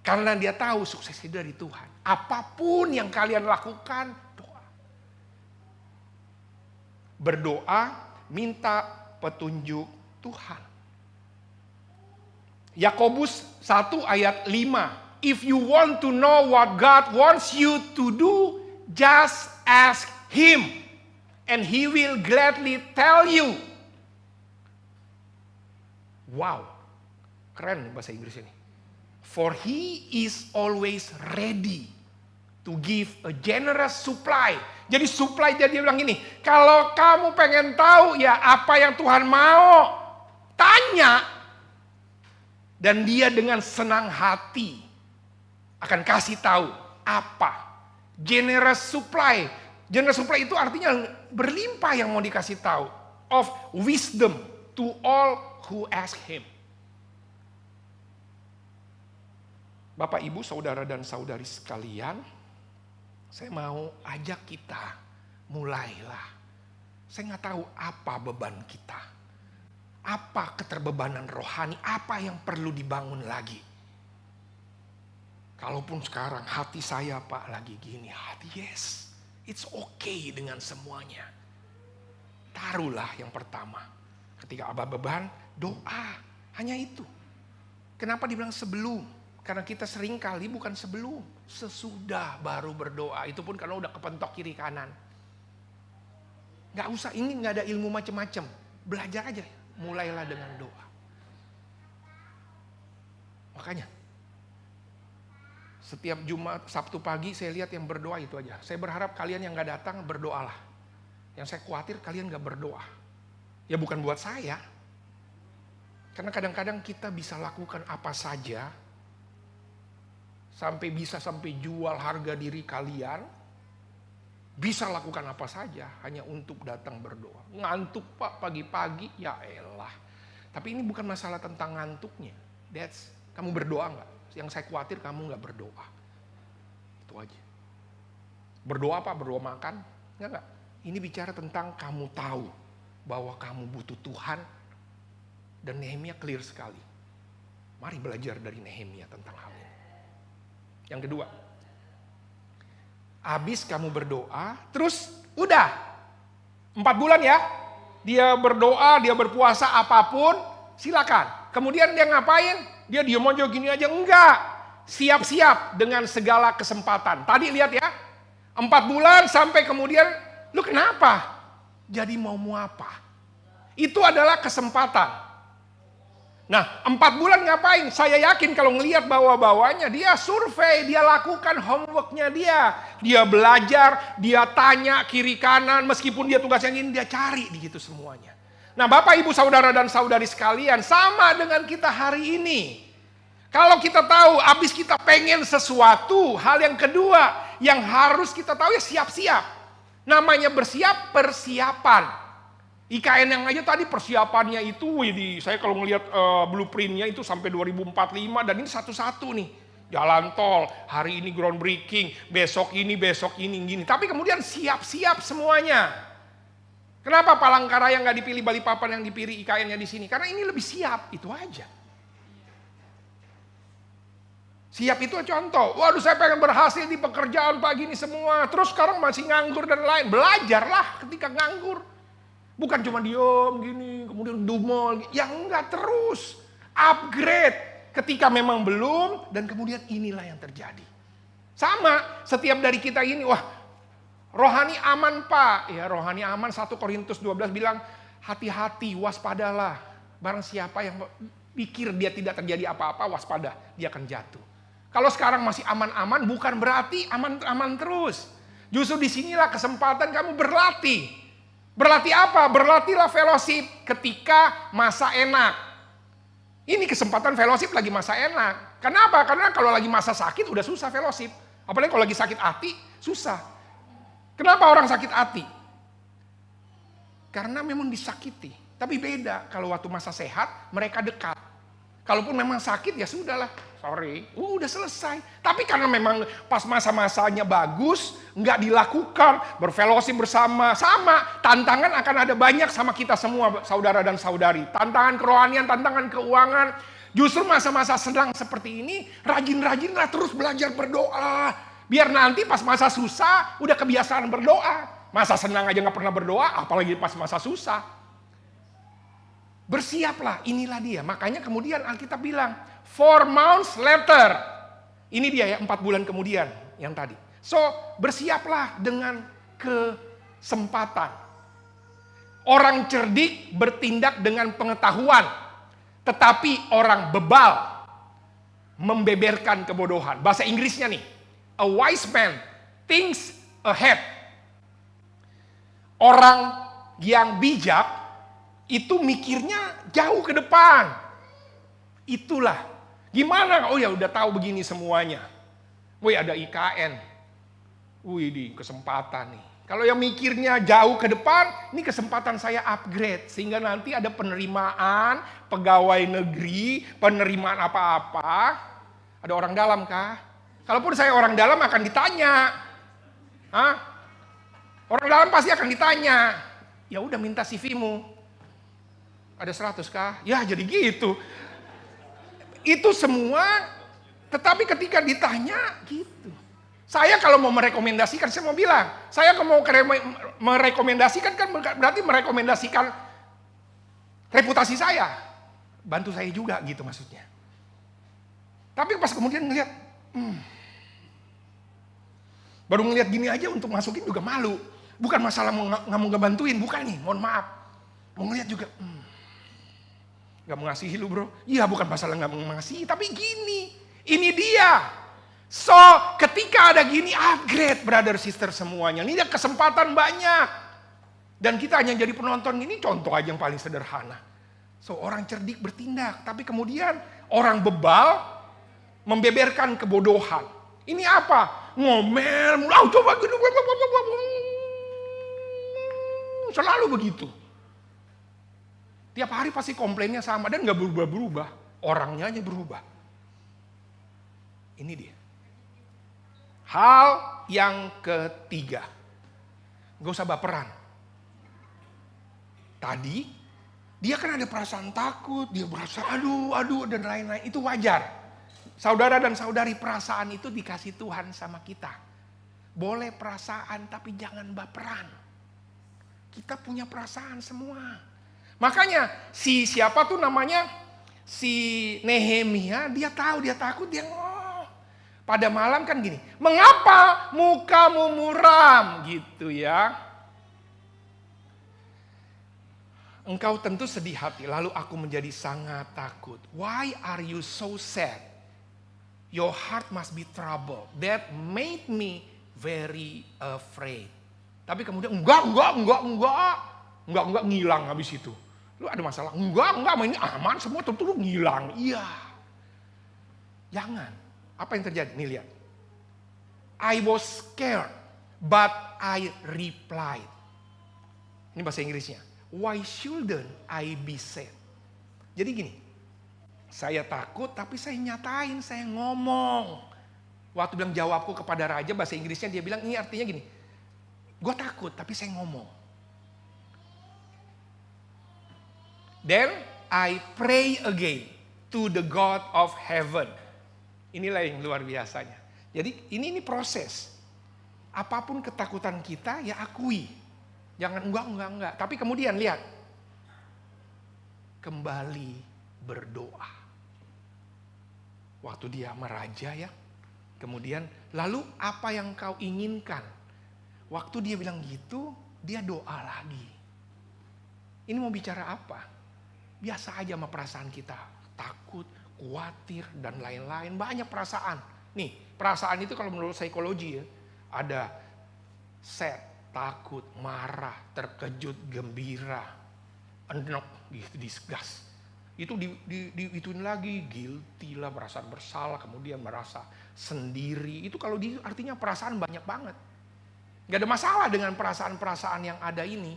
Karena dia tahu sukses itu dari Tuhan. Apapun yang kalian lakukan, doa. Berdoa, minta petunjuk Tuhan. Yakobus 1 ayat 5. If you want to know what God wants you to do, just ask Him. And He will gladly tell you. Wow, keren bahasa Inggris ini. For He is always ready to give a generous supply. Jadi supply, jadi dia bilang gini, kalau kamu pengen tahu ya apa yang Tuhan mau, tanya. Dan dia dengan senang hati akan kasih tahu apa. Generous supply. Generous supply itu artinya berlimpah yang mau dikasih tahu. Of wisdom to all who ask Him. Bapak, Ibu, saudara dan saudari sekalian, saya mau ajak kita mulailah. Saya nggak tahu apa beban kita. Apa keterbebanan rohani, apa yang perlu dibangun lagi. Kalaupun sekarang hati saya Pak lagi gini, hati yes, it's okay dengan semuanya. Taruhlah yang pertama. Ketika ada beban, doa. Hanya itu. Kenapa dibilang sebelum? Karena kita sering kali bukan sebelum. Sesudah baru berdoa. Itu pun karena udah kepentok kiri kanan. Gak usah, ini gak ada ilmu macam-macam. Belajar aja. Mulailah dengan doa. Makanya setiap Jumat, Sabtu pagi saya lihat yang berdoa itu aja. Saya berharap kalian yang gak datang berdoalah. Yang saya khawatir kalian gak berdoa. Ya bukan buat saya. Karena kadang-kadang kita bisa lakukan apa saja. Sampai jual harga diri kalian. Bisa lakukan apa saja hanya untuk datang berdoa. Ngantuk Pak pagi-pagi, ya elah. Tapi ini bukan masalah tentang ngantuknya. Kamu berdoa nggak? Yang saya khawatir kamu nggak berdoa. Itu aja. Berdoa Pak, berdoa makan? Nggak. Ini bicara tentang kamu tahu bahwa kamu butuh Tuhan. Dan Nehemia clear sekali. Mari belajar dari Nehemia tentang hal ini. Yang kedua. Habis kamu berdoa, terus udah 4 bulan ya. Dia berdoa, dia berpuasa apapun, silakan. Kemudian dia ngapain? Dia diem aja gini aja, enggak. Siap-siap dengan segala kesempatan. Tadi lihat ya, 4 bulan sampai kemudian, lu kenapa? Jadi mau apa? Itu adalah kesempatan. Nah, 4 bulan ngapain? Saya yakin kalau ngelihat bawah-bawahnya, dia survei, dia lakukan homeworknya dia. Dia belajar, dia tanya kiri kanan, meskipun dia tugasnya gini, dia cari di gitu semuanya. Nah, Bapak, Ibu, Saudara, dan Saudari sekalian, sama dengan kita hari ini. Kalau kita tahu, abis kita pengen sesuatu, hal yang kedua yang harus kita tahu ya siap-siap. Namanya bersiap, persiapan. IKN yang aja tadi persiapannya itu, saya kalau ngelihat blueprintnya itu sampai 2045 dan ini satu-satu nih. Jalan tol, hari ini groundbreaking, besok ini, gini. Tapi kemudian siap-siap semuanya. Kenapa Palangkaraya nggak dipilih Balikpapan yang dipilih IKN-nya di sini? Karena ini lebih siap, itu aja. Siap itu contoh. Waduh, saya pengen berhasil di pekerjaan pagi ini semua. Terus sekarang masih nganggur dan lain. Belajarlah ketika nganggur. Bukan cuma diem gini, kemudian dumol. Ya enggak, terus. Upgrade ketika memang belum. Dan kemudian inilah yang terjadi. Sama, setiap dari kita ini, wah, rohani aman Pak. Ya, rohani aman. 1 Korintus 12 bilang, hati-hati, waspadalah. Barang siapa yang pikir dia tidak terjadi apa-apa, waspada, dia akan jatuh. Kalau sekarang masih aman-aman, bukan berarti aman-aman terus. Justru disinilah kesempatan kamu berlatih. Berlatih apa? Berlatihlah fellowship ketika masa enak. Ini kesempatan fellowship lagi masa enak. Kenapa? Karena kalau lagi masa sakit udah susah fellowship. Apalagi kalau lagi sakit hati, susah. Kenapa orang sakit hati? Karena memang disakiti. Tapi beda kalau waktu masa sehat mereka dekat. Kalaupun memang sakit ya sudahlah, sorry, udah selesai. Tapi karena memang pas masa-masanya bagus, nggak dilakukan, berfellowship bersama, sama. Tantangan akan ada banyak sama kita semua saudara dan saudari. Tantangan kerohanian, tantangan keuangan. Justru masa-masa senang seperti ini, rajin-rajinlah terus belajar berdoa. Biar nanti pas masa susah, udah kebiasaan berdoa. Masa senang aja nggak pernah berdoa, apalagi pas masa susah. Bersiaplah, inilah dia. Makanya kemudian Alkitab bilang, 4 months later. Ini dia ya, 4 bulan kemudian yang tadi. So, bersiaplah dengan kesempatan. Orang cerdik bertindak dengan pengetahuan. Tetapi orang bebal membeberkan kebodohan. Bahasa Inggrisnya nih, a wise man thinks ahead. Orang yang bijak itu mikirnya jauh ke depan. Itulah. Gimana? Oh ya udah tahu begini semuanya. Wih ada IKN. Wih di kesempatan nih. Kalau yang mikirnya jauh ke depan, ini kesempatan saya upgrade. Sehingga nanti ada penerimaan, pegawai negeri, penerimaan apa-apa. Ada orang dalam kah? Kalaupun saya orang dalam akan ditanya. Hah? Orang dalam pasti akan ditanya. Ya udah minta CV-mu. Ada 100 kah? Ya jadi gitu. Itu semua, tetapi ketika ditanya gitu. Saya kalau mau merekomendasikan, saya mau bilang. Saya kalau mau merekomendasikan kan berarti merekomendasikan reputasi saya. Bantu saya juga gitu maksudnya. Tapi pas kemudian ngeliat, baru ngeliat gini aja untuk masukin juga malu. Bukan masalah nggak mau ngebantuin, bukan nih, mohon maaf. Mau ngeliat juga, gak mengasihi lu bro. Iya bukan masalah gak mengasihi, tapi gini. Ini dia. So ketika ada gini upgrade brother sister semuanya. Ini ada kesempatan banyak. Dan kita hanya jadi penonton ini contoh aja yang paling sederhana. So orang cerdik bertindak. Tapi kemudian orang bebal membeberkan kebodohan. Ini apa? Ngomel. Coba gini. Selalu begitu. Tiap hari pasti komplainnya sama dan gak berubah-berubah. Orangnya aja berubah. Ini dia. Hal yang ketiga. Gak usah baperan. Tadi, dia kan ada perasaan takut. Dia berasa aduh dan lain-lain. Itu wajar. Saudara dan saudari, perasaan itu dikasih Tuhan sama kita. Boleh perasaan tapi jangan baperan. Kita punya perasaan semua. Makanya siapa tuh namanya si Nehemia, dia tahu, dia takut, dia pada malam kan gini, mengapa mukamu muram gitu ya. Engkau tentu sedih hati, lalu aku menjadi sangat takut. Why are you so sad? Your heart must be troubled. That made me very afraid. Tapi kemudian enggak ngilang habis itu. Lu ada masalah? Enggak, ini aman semua, tentu lu ngilang. Iya. Jangan. Apa yang terjadi? Nih lihat. I was scared, but I replied. Ini bahasa Inggrisnya. Why shouldn't I be sad? Jadi gini, saya takut tapi saya nyatain, saya ngomong. Waktu bilang jawabku kepada raja, bahasa Inggrisnya dia bilang, ini artinya gini. Gue takut tapi saya ngomong. Then I pray again to the God of heaven. Inilah yang luar biasanya. Jadi ini proses. Apapun ketakutan kita ya akui. Jangan enggak. Tapi kemudian lihat. Kembali berdoa. Waktu dia meraja ya. Kemudian lalu apa yang kau inginkan? Waktu dia bilang gitu, dia doa lagi. Ini mau bicara apa? Biasa aja sama perasaan kita. Takut, khawatir, dan lain-lain. Banyak perasaan. Nih, perasaan itu kalau menurut psikologi ya. Ada sad, takut, marah, terkejut, gembira. Enak, disgust. Itu dituin lagi, guilty lah, perasaan bersalah, kemudian merasa sendiri. Itu kalau artinya perasaan banyak banget. Gak ada masalah dengan perasaan-perasaan yang ada ini.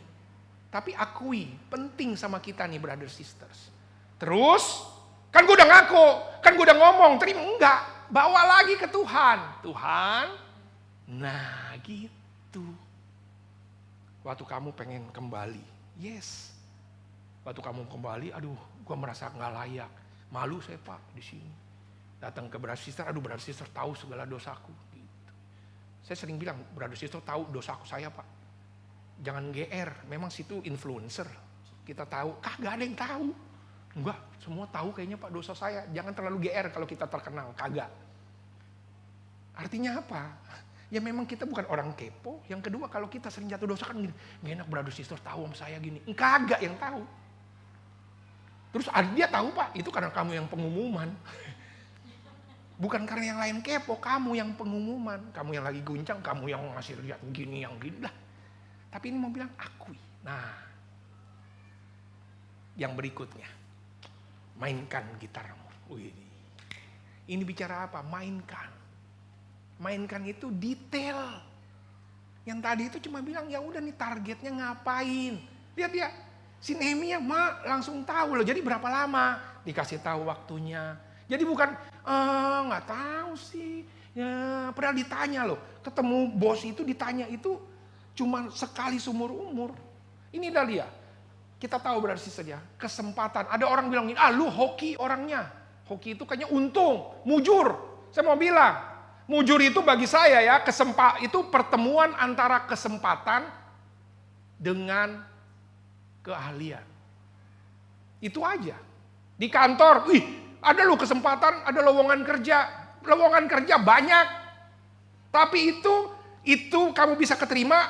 Tapi akui, penting sama kita nih brothers sisters. Terus, kan gue udah ngaku, kan gue udah ngomong, terima enggak. Bawa lagi ke Tuhan. Tuhan, nah gitu. Waktu kamu pengen kembali, yes. Waktu kamu kembali, aduh gue merasa gak layak. Malu saya Pak di sini. Datang ke brothers sister, aduh brothers sister tahu segala dosaku. Gitu. Saya sering bilang, brothers sister tahu dosaku saya Pak. Jangan GR, memang situ influencer. Kita tahu, kagak ada yang tahu. Enggak, semua tahu kayaknya Pak dosa saya. Jangan terlalu GR kalau kita terkenal, kagak. Artinya apa? Ya memang kita bukan orang kepo. Yang kedua kalau kita sering jatuh dosa kan gini, gak enak brothers sister tahu sama saya gini. Kagak yang tahu. Terus dia tahu Pak, itu karena kamu yang pengumuman. Bukan karena yang lain kepo, kamu yang pengumuman. Kamu yang lagi guncang, kamu yang ngasih lihat gini, yang gini lah. Tapi ini mau bilang akui. Nah, yang berikutnya. Mainkan gitarmu. Wih, ini bicara apa? Mainkan. Mainkan itu detail. Yang tadi itu cuma bilang ya udah nih targetnya ngapain. Lihat ya. Si Nehemia langsung tahu loh. Jadi berapa lama? Dikasih tahu waktunya. Jadi bukan nggak tahu sih. Ya, pernah ditanya loh. Ketemu bos itu ditanya itu cuma sekali seumur umur. Ini Dahlia. Kita tahu berarti saja kesempatan. Ada orang bilang gini, lu hoki orangnya. Hoki itu kayaknya untung, mujur. Saya mau bilang, mujur itu bagi saya ya, itu pertemuan antara kesempatan dengan keahlian. Itu aja. Di kantor, ada lu kesempatan, ada lowongan kerja. Lowongan kerja banyak. Tapi itu kamu bisa keterima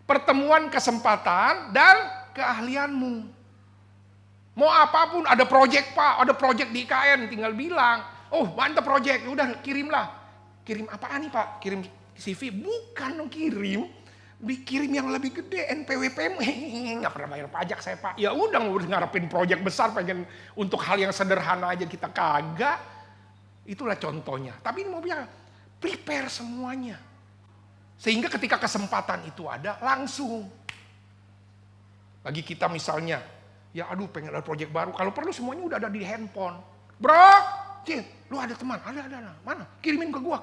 pertemuan kesempatan dan keahlianmu. Mau apapun, ada project Pak, ada project di IKN, tinggal bilang, oh mantap project, udah kirimlah. Kirim apaan nih Pak? Kirim CV? Bukan dong kirim yang lebih gede, NPWP, nggak pernah bayar pajak saya Pak. Ya udah ngarepin project besar, pengen untuk hal yang sederhana aja kita kagak. Itulah contohnya. Tapi ini mau bilang, prepare semuanya. Sehingga ketika kesempatan itu ada, langsung. Bagi kita misalnya, ya aduh pengen ada project baru. Kalau perlu semuanya udah ada di handphone. Bro, lu ada teman? Ada. Mana? Kirimin ke gua.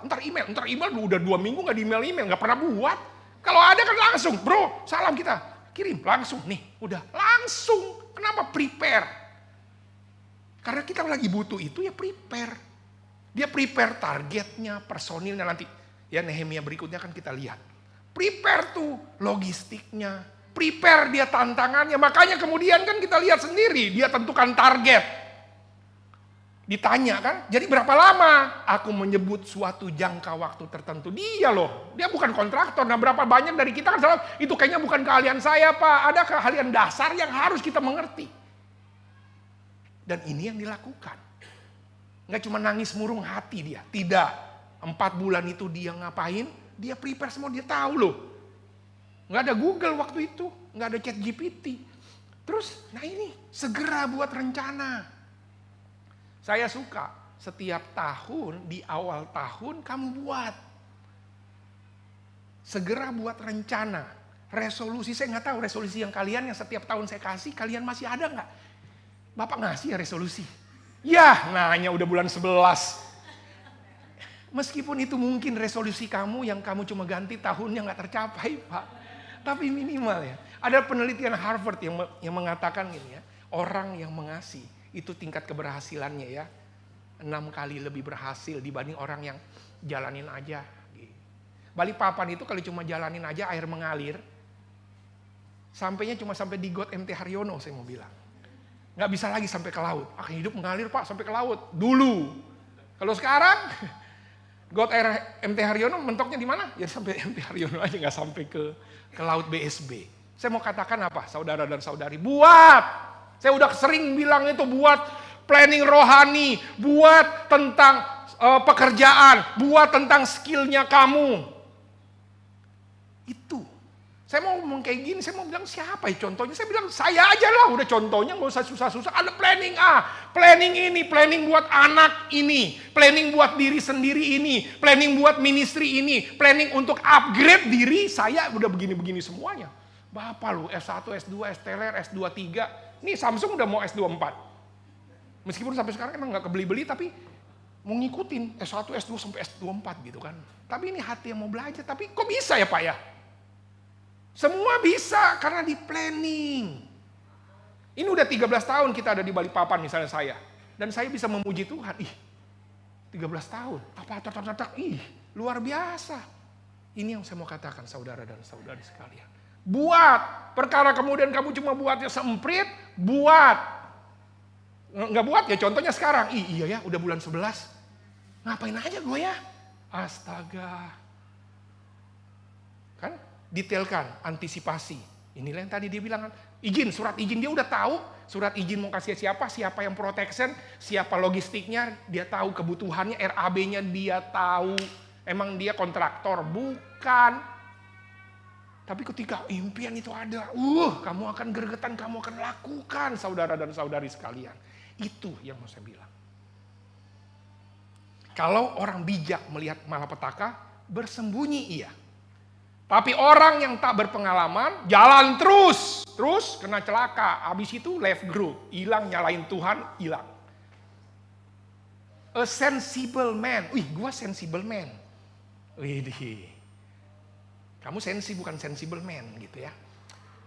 Ntar email lu udah 2 minggu gak di email, gak pernah buat. Kalau ada kan langsung, bro, salam kita. Kirim, langsung nih, udah langsung. Kenapa? Prepare. Karena kita lagi butuh itu ya prepare. Dia prepare targetnya, personilnya nanti. Ya Nehemia berikutnya kan kita lihat. Prepare tuh logistiknya. Prepare dia tantangannya. Makanya kemudian kan kita lihat sendiri. Dia tentukan target. Ditanya kan. Jadi berapa lama? Aku menyebut suatu jangka waktu tertentu. Dia loh. Dia bukan kontraktor. Nah berapa banyak dari kita kan salah. Itu kayaknya bukan keahlian saya Pak. Ada keahlian dasar yang harus kita mengerti. Dan ini yang dilakukan. Nggak cuma nangis murung hati dia. Tidak. 4 bulan itu dia ngapain? Dia prepare semua, dia tahu loh. Nggak ada Google waktu itu, nggak ada ChatGPT. Terus, nah ini, segera buat rencana. Saya suka, setiap tahun, di awal tahun kamu buat. Segera buat rencana. Resolusi, saya nggak tahu resolusi yang kalian yang setiap tahun saya kasih, kalian masih ada nggak? Bapak ngasih ya resolusi? Ya, nanya udah bulan 11. Meskipun itu mungkin resolusi kamu yang kamu cuma ganti tahunnya nggak tercapai, Pak. Tapi minimal ya. Ada penelitian Harvard yang mengatakan gini ya, orang yang mengasih itu tingkat keberhasilannya ya 6 kali lebih berhasil dibanding orang yang jalanin aja. Balikpapan itu kalau cuma jalanin aja air mengalir, sampainya cuma sampai di Got MT Haryono saya mau bilang. Nggak bisa lagi sampai ke laut. Akan hidup mengalir Pak sampai ke laut. Dulu. Kalau sekarang, Got Air MT Haryono mentoknya di mana? Ya sampai MT Haryono aja nggak sampai ke laut BSB. Saya mau katakan apa saudara dan saudari? Buat! Saya udah sering bilang itu buat planning rohani. Buat tentang pekerjaan. Buat tentang skillnya kamu. Itu. Saya mau ngomong kayak gini, saya mau bilang siapa ya contohnya? Saya bilang saya aja lah, udah contohnya nggak usah susah-susah. Ada planning planning ini, planning buat anak ini, planning buat diri sendiri ini, planning buat ministry ini, planning untuk upgrade diri saya udah begini-begini semuanya. Bapak lu S1, S2, STLR, S2, 3, nih Samsung udah mau S2, 4. Meskipun sampai sekarang emang nggak kebeli-beli, tapi mau ngikutin S1, S2 sampai S2, 4 gitu kan. Tapi ini hati yang mau belajar, tapi kok bisa ya Pak ya? Semua bisa karena di planning. Ini udah 13 tahun kita ada di Balikpapan misalnya saya. Dan saya bisa memuji Tuhan. 13 tahun. Luar biasa. Ini yang saya mau katakan saudara dan saudari sekalian. Buat. Perkara kemudian kamu cuma buatnya semprit, buat. Nggak buat ya contohnya sekarang. Iya ya udah bulan 11. Ngapain aja gue ya? Astaga. Kan? Detailkan, antisipasi. Inilah yang tadi dia bilang, izin, surat izin dia udah tahu, surat izin mau kasih siapa yang protection, siapa logistiknya, dia tahu kebutuhannya, RAB-nya dia tahu. Emang dia kontraktor? Bukan. Tapi ketika impian itu ada, kamu akan gregetan, kamu akan lakukan saudara dan saudari sekalian. Itu yang mau saya bilang. Kalau orang bijak melihat malapetaka, bersembunyi iya. Tapi orang yang tak berpengalaman, jalan terus kena celaka. Habis itu left group, hilang nyalain Tuhan, hilang. A sensible man, gua sensible man. Widih, kamu sensi bukan sensible man gitu ya.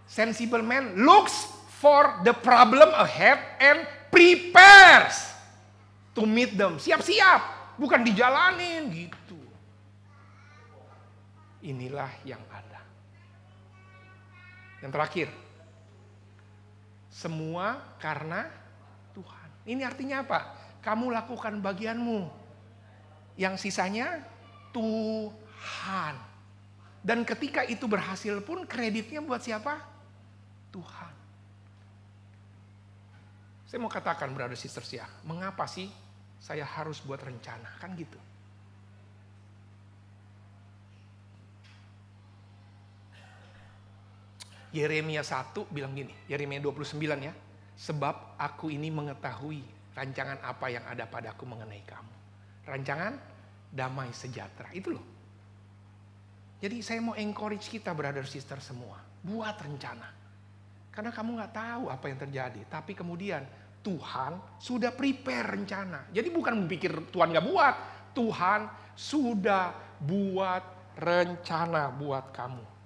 Sensible man looks for the problem ahead and prepares to meet them. Siap-siap, bukan dijalanin gitu. Inilah yang ada. Yang terakhir, semua karena Tuhan. Ini artinya apa? Kamu lakukan bagianmu. Yang sisanya Tuhan. Dan ketika itu berhasil pun kreditnya buat siapa? Tuhan. Saya mau katakan brother sisters ya, mengapa sih saya harus buat rencana? Kan gitu. Yeremia 1 bilang gini, Yeremia 29 ya. Sebab aku ini mengetahui rancangan apa yang ada padaku mengenai kamu. Rancangan damai sejahtera, itu loh. Jadi saya mau encourage kita brother sister semua. Buat rencana. Karena kamu gak tahu apa yang terjadi. Tapi kemudian Tuhan sudah prepare rencana. Jadi bukan pikir Tuhan gak buat. Tuhan sudah buat rencana buat kamu.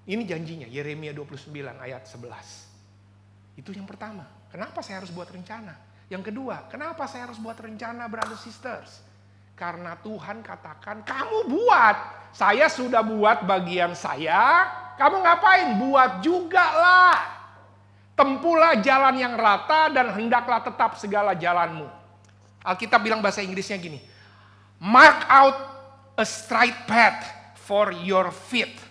Ini janjinya, Yeremia 29 ayat 11. Itu yang pertama. Kenapa saya harus buat rencana? Yang kedua, kenapa saya harus buat rencana, brothers sisters? Karena Tuhan katakan, kamu buat. Saya sudah buat bagian saya, kamu ngapain? Buat juga lah. Tempuhlah jalan yang rata dan hendaklah tetap segala jalanmu. Alkitab bilang bahasa Inggrisnya gini. Mark out a straight path for your feet.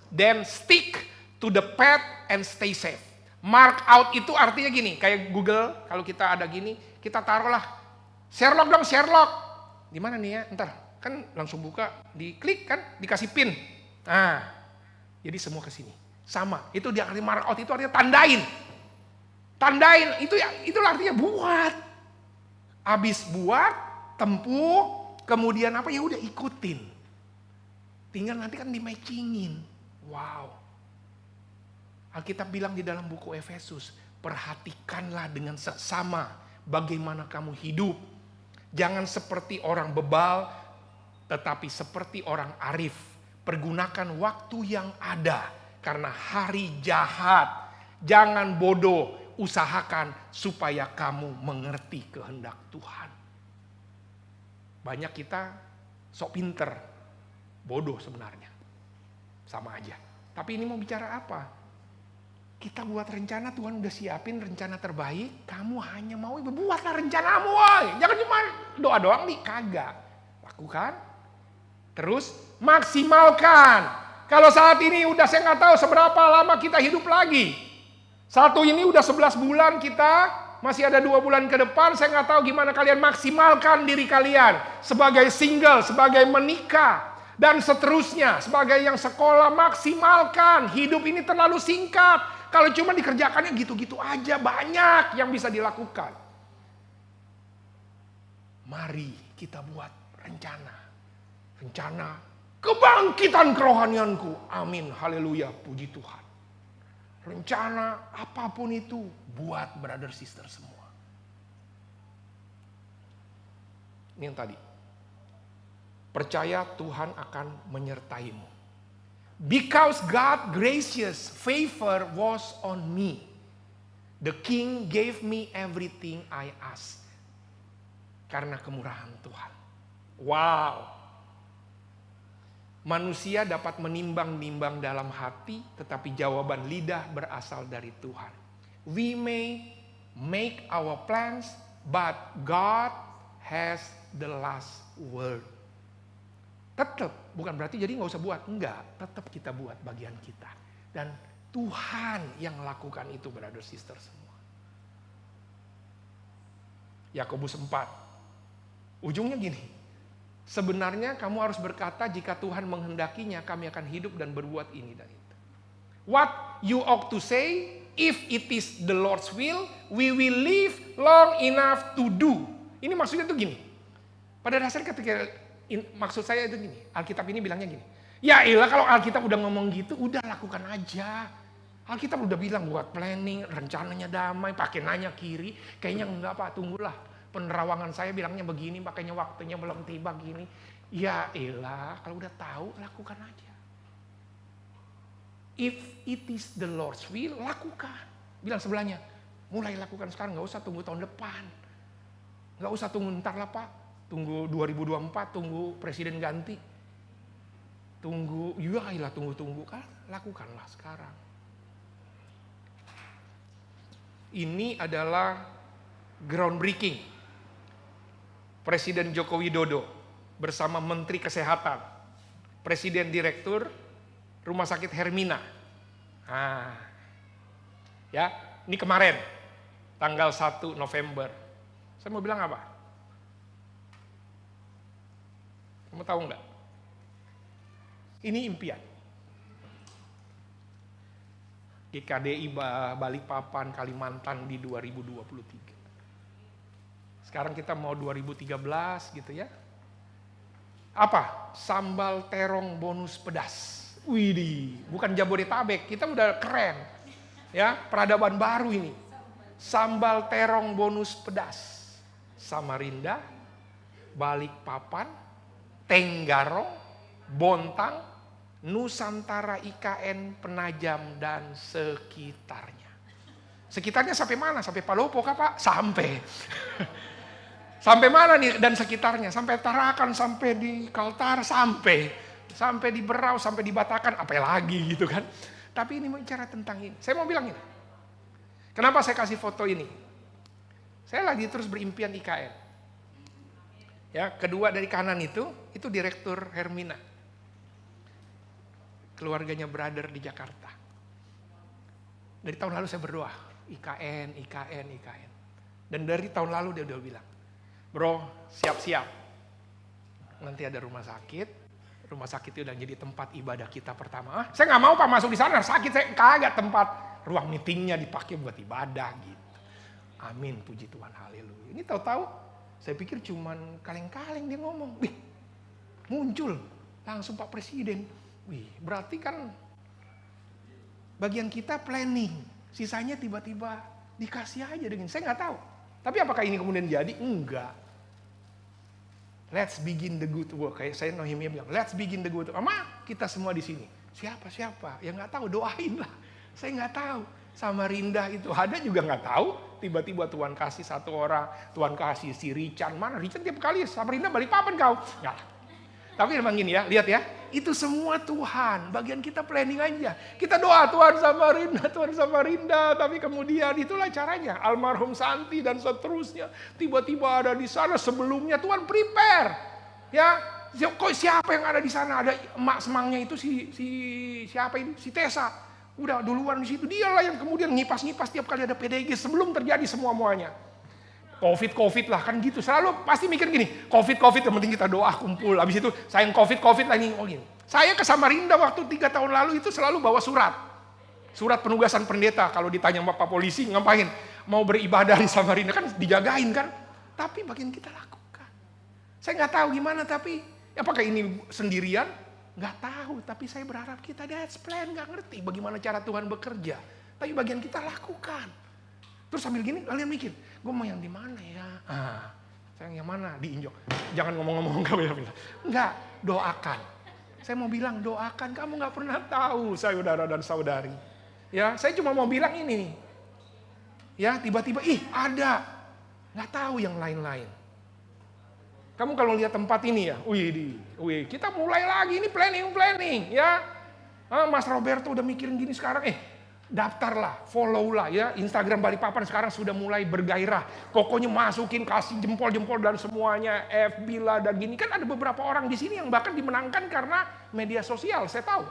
Then stick to the path and stay safe. Mark out itu artinya gini, kayak Google kalau kita ada gini, kita taruhlah Sherlock dong, Sherlock. Di mana nih ya? Ntar kan langsung buka, diklik kan, dikasih pin. Nah, jadi semua ke sini. Sama, itu di arti mark out itu artinya tandain. Tandain, itu artinya buat. Habis buat, tempuh, kemudian apa, ya udah ikutin. Tinggal nanti kan di matchingin. Wow. Alkitab bilang di dalam buku Efesus, perhatikanlah dengan seksama bagaimana kamu hidup. Jangan seperti orang bebal, tetapi seperti orang arif. Pergunakan waktu yang ada, karena hari jahat. Jangan bodoh, usahakan supaya kamu mengerti kehendak Tuhan. Banyak kita sok pinter, bodoh sebenarnya. Sama aja. Tapi ini mau bicara apa? Kita buat rencana, Tuhan udah siapin rencana terbaik, kamu hanya mau buatlah rencanamu, woy. Jangan cuma doa doang nih, kagak. Lakukan, terus maksimalkan. Kalau saat ini udah saya nggak tahu seberapa lama kita hidup lagi. Satu ini udah 11 bulan kita, masih ada 2 bulan ke depan, saya nggak tahu gimana kalian maksimalkan diri kalian. Sebagai single, sebagai menikah, dan seterusnya. Sebagai yang sekolah, maksimalkan. Hidup ini terlalu singkat. Kalau cuma dikerjakannya gitu-gitu aja, banyak yang bisa dilakukan. Mari kita buat rencana. Rencana kebangkitan kerohanianku. Amin, haleluya, puji Tuhan. Rencana apapun itu, buat brother sister semua. Ini yang tadi. Percaya Tuhan akan menyertaimu. Because God gracious favor was on me. The king gave me everything I asked. Karena kemurahan Tuhan. Wow. Manusia dapat menimbang-nimbang dalam hati, tetapi jawaban lidah berasal dari Tuhan. We may make our plans, but God has the last word. Tetap, bukan berarti jadi nggak usah buat. Enggak, tetap kita buat bagian kita. Dan Tuhan yang lakukan itu, brother sister semua. Yakobus 4. Ujungnya gini. Sebenarnya kamu harus berkata, jika Tuhan menghendakinya, kami akan hidup dan berbuat ini dan itu. What you ought to say, if it is the Lord's will, we will live long enough to do. Ini maksudnya tuh gini. Pada dasarnya ketika maksud saya itu gini, Alkitab ini bilangnya gini. Ya iyalah kalau Alkitab udah ngomong gitu, udah lakukan aja. Alkitab udah bilang buat planning, rencananya damai, pakai nanya kiri. Kayaknya enggak Pak, tunggulah. Penerawangan saya bilangnya begini, makanya waktunya belum tiba gini. Ya iyalah, kalau udah tahu, lakukan aja. If it is the Lord's will, lakukan. Bilang sebelahnya, mulai lakukan sekarang, gak usah tunggu tahun depan. Gak usah tunggu ntar lah Pak. Tunggu 2024, tunggu presiden ganti. Tunggu, iyalah tunggu kan. Lakukanlah sekarang. Ini adalah groundbreaking. Presiden Joko Widodo bersama Menteri Kesehatan. Presiden Direktur Rumah Sakit Hermina. Nah, ya, ini kemarin, tanggal 1 November. Saya mau bilang apa? Kamu tahu nggak? Ini impian. GKDI Balikpapan, Kalimantan di 2023. Sekarang kita mau 2013 gitu ya. Apa? Sambal terong bonus pedas. Widih, bukan Jabodetabek, kita udah keren. Ya, peradaban baru ini. Sambal terong bonus pedas. Samarinda, Balikpapan, Tenggarong, Bontang, Nusantara IKN, Penajam, dan sekitarnya. Sekitarnya sampai mana? Sampai Palopo kah Pak? Sampai. Sampai mana nih dan sekitarnya? Sampai Tarakan, sampai di Kaltara, sampai di Berau, sampai di Batakan, apa lagi gitu kan. Tapi ini bicara tentang ini. Saya mau bilang ini. Kenapa saya kasih foto ini? Saya lagi terus berimpian IKN. Ya, kedua dari kanan itu Direktur Hermina. Keluarganya brother di Jakarta. Dari tahun lalu saya berdoa, IKN. Dan dari tahun lalu dia udah bilang, bro siap-siap. Nanti ada rumah sakit, Rumah sakit itu udah jadi tempat ibadah kita pertama. Saya nggak mau Pak masuk di sana, sakit saya kagak, tempat ruang meetingnya dipakai buat ibadah gitu. Amin, puji Tuhan, haleluya. Ini tahu-tahu saya pikir cuman kaleng-kaleng dia ngomong. Wih, muncul langsung Pak Presiden. Wih, berarti kan bagian kita planning, sisanya tiba-tiba dikasih aja dengan saya nggak tahu. Tapi apakah ini kemudian jadi? Enggak. Let's begin the good work. Kayak saya Nehemia bilang, let's begin the good work. Sama kita semua di sini. Siapa? Yang nggak tahu doain lah. Saya nggak tahu. Samarinda itu ada juga nggak tahu. Tiba-tiba Tuhan kasih satu orang, Tuhan kasih si Richard. Mana Richard tiap kali Samarinda Balikpapan kau. Nggak. Tapi memang gini ya, lihat ya. Itu semua Tuhan. Bagian kita planning aja. Kita doa Tuhan Samarinda. Tapi kemudian itulah caranya. Almarhum Santi dan seterusnya. Tiba-tiba ada di sana sebelumnya Tuhan prepare. Ya, kok siapa yang ada di sana? Ada emak semangnya itu siapa ini? Si Tessa. Udah duluan di situ. Dialah yang kemudian ngipas-ngipas tiap kali ada PDG sebelum terjadi semua-muanya. Covid lah kan gitu. Selalu pasti mikir gini, Covid yang penting kita doa kumpul. Habis itu sayang Covid lah ini. Oh gini. Saya ke Samarinda waktu 3 tahun lalu itu selalu bawa surat. Surat penugasan pendeta. Kalau ditanya sama Pak Polisi ngapain? Mau beribadah di Samarinda kan dijagain kan. Tapi bagian kita lakukan. Saya nggak tahu gimana tapi apakah ini sendirian? Nggak tahu. Tapi saya berharap kita that's plan. Nggak ngerti bagaimana cara Tuhan bekerja. Tapi bagian kita lakukan. Terus sambil gini kalian mikir, gue mau yang di mana ya? Saya yang mana? Diinjok. Jangan ngomong-ngomong enggak, doakan. Saya mau bilang doakan, kamu nggak pernah tahu saudara dan saudari. Ya, saya cuma mau bilang ini. Ya, tiba-tiba ada. Nggak tahu yang lain-lain. Kamu kalau lihat tempat ini ya, wih, kita mulai lagi ini planning ya. Mas Roberto udah mikirin gini sekarang, daftarlah, follow lah ya. Instagram Balikpapan sekarang sudah mulai bergairah. Pokoknya masukin, kasih jempol-jempol dan semuanya, FB lah dan gini. Kan ada beberapa orang di sini yang bahkan dimenangkan karena media sosial, saya tahu.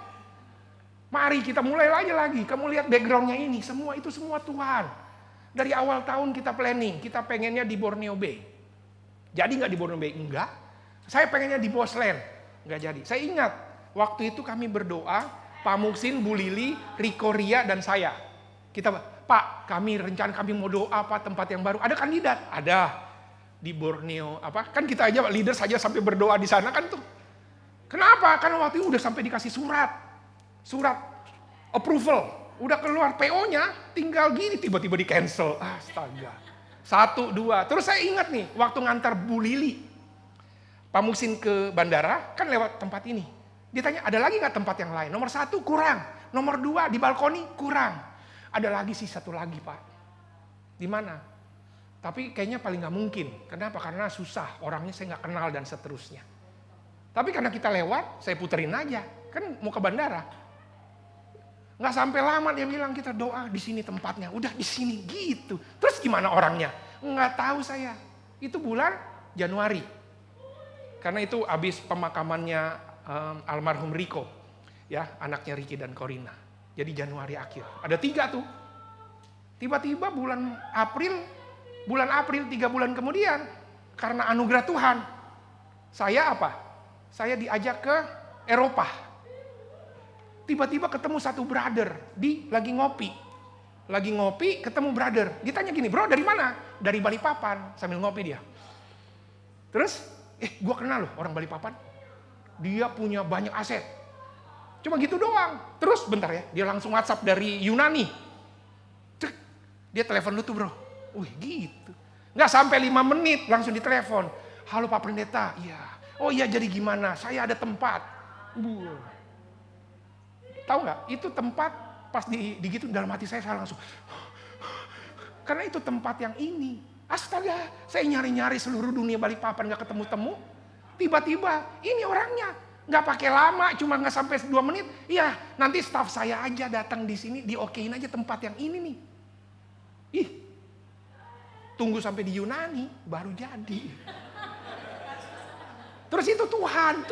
Mari kita mulai lagi. Kamu lihat backgroundnya ini, semua itu semua Tuhan. Dari awal tahun kita planning, kita pengennya di Borneo Bay. Jadi nggak di Borneo Bay? Enggak. Saya pengennya di Bosland. Nggak jadi. Saya ingat, waktu itu kami berdoa, Pak Muksin, Bu Lili, Riko Ria, dan saya. Kita, Pak, rencana kami mau doa tempat yang baru. Ada kandidat? Ada. Di Borneo, Kan kita aja, leader saja sampai berdoa di sana kan tuh. Kenapa? Karena waktu itu udah sampai dikasih surat approval. Udah keluar PO-nya, tinggal gini, tiba-tiba di cancel. Astaga. 1, 2. Terus saya ingat nih, waktu ngantar Bu Lili, Pak Muksin ke bandara, kan lewat tempat ini. Dia tanya, ada lagi nggak tempat yang lain? Nomor 1 kurang, nomor 2 di balkoni kurang. Ada lagi sih 1 lagi Pak. Di mana? Tapi kayaknya paling nggak mungkin. Kenapa? Karena susah, orangnya saya nggak kenal dan seterusnya. Tapi karena kita lewat, saya puterin aja. Kan mau ke bandara. Nggak sampai lama dia bilang kita doa di sini tempatnya. Udah di sini gitu. Terus gimana orangnya? Nggak tahu saya. Itu bulan Januari. Karena itu habis pemakamannya almarhum Riko, ya anaknya Ricky dan Corina. Jadi Januari akhir. Ada 3 tuh. Tiba-tiba bulan April 3 bulan kemudian, karena anugerah Tuhan, saya Saya diajak ke Eropa. Tiba-tiba ketemu satu brother, lagi ngopi, ketemu brother. Ditanya gini, bro dari mana? Dari Balikpapan, sambil ngopi dia. Terus, gue kenal loh orang Balikpapan. Dia punya banyak aset. Cuma gitu doang. Terus bentar ya, dia langsung WhatsApp dari Yunani. Cek, dia telepon lu tuh bro. Wih gitu. Nggak sampai 5 menit langsung ditelepon. Halo Pak Pendeta, iya. Oh iya jadi gimana? Saya ada tempat. Tahu nggak? Itu tempat pas digitu dalam hati saya langsung. Karena itu tempat yang ini. Astaga, saya nyari-nyari seluruh dunia Balikpapan nggak ketemu-temu. Tiba-tiba ini orangnya nggak pakai lama, cuma nggak sampai 2 menit. Iya, nanti staf saya aja datang di sini, diokein aja tempat yang ini nih. Tunggu sampai di Yunani baru jadi. Terus itu Tuhan.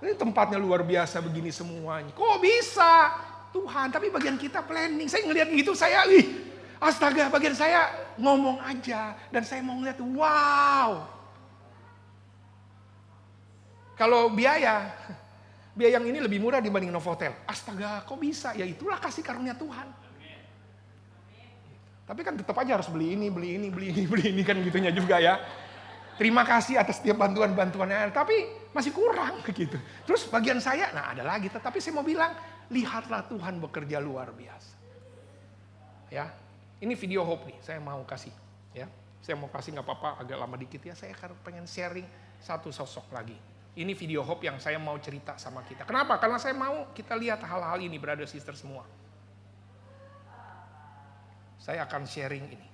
Ini tempatnya luar biasa begini semuanya. Kok bisa? Tuhan, tapi bagian kita planning. Saya ngelihat gitu, astaga, bagian saya ngomong aja dan saya mau ngeliat wow. Kalau biaya yang ini lebih murah dibanding Novotel. Astaga, kok bisa? Ya itulah kasih karunia Tuhan. Tapi kan tetap aja harus beli ini kan gitunya juga ya. Terima kasih atas setiap bantuan-bantuannya, tapi masih kurang gitu. Terus bagian saya, nah ada lagi. Tetapi saya mau bilang, lihatlah Tuhan bekerja luar biasa. Ya, ini video hope nih, saya mau kasih. Ya, saya mau kasih nggak apa-apa, agak lama dikit ya. Saya pengen sharing satu sosok lagi. Ini video hope yang saya mau cerita sama kita. Kenapa? Karena saya mau kita lihat hal-hal ini, brother sister semua. Saya akan sharing ini.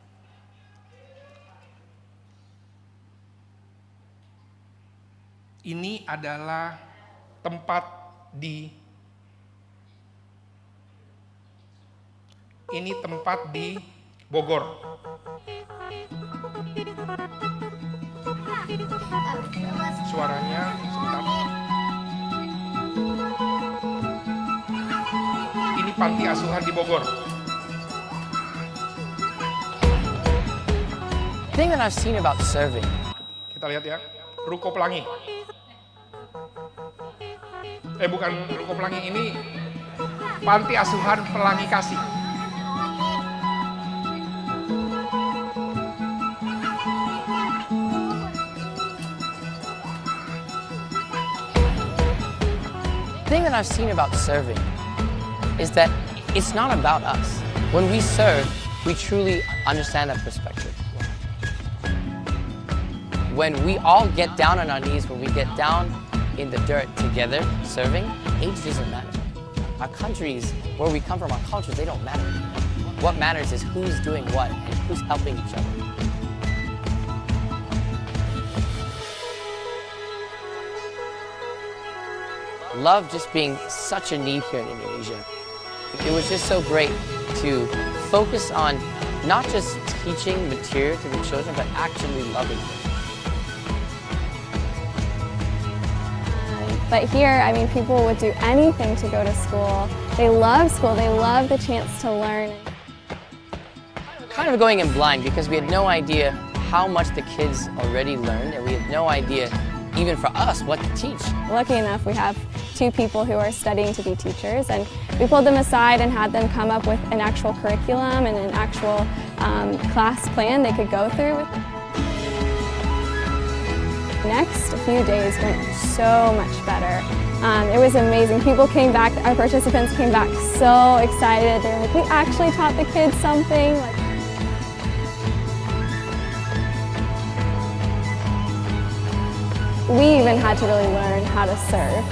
Ini adalah tempat di Bogor. Suaranya sebentar. Ini panti asuhan di Bogor. The thing that I've seen about serving Kita lihat ya, Ruko Pelangi. Bukan Ruko Pelangi, ini panti asuhan Pelangi Kasih. the thing that I've seen about serving is that it's not about us. When we serve, we truly understand that perspective. When we all get down on our knees, when we get down in the dirt together, serving, age doesn't matter. Our countries, where we come from, our cultures, they don't matter. What matters is who's doing what and who's helping each other. Love just being such a need here in Indonesia. It was just so great to focus on not just teaching material to the children, but actually loving them. But here, I mean, people would do anything to go to school. They love school, they love the chance to learn. Kind of going in blind because we had no idea how much the kids already learned, and we had no idea, even for us, what to teach. Lucky enough, we have 2 people who are studying to be teachers, and we pulled them aside and had them come up with an actual curriculum and an actual class plan they could go through. Next few days went so much better. It was amazing. People came back, our participants came back so excited. They were like, we actually taught the kids something. We even had to really learn how to serve.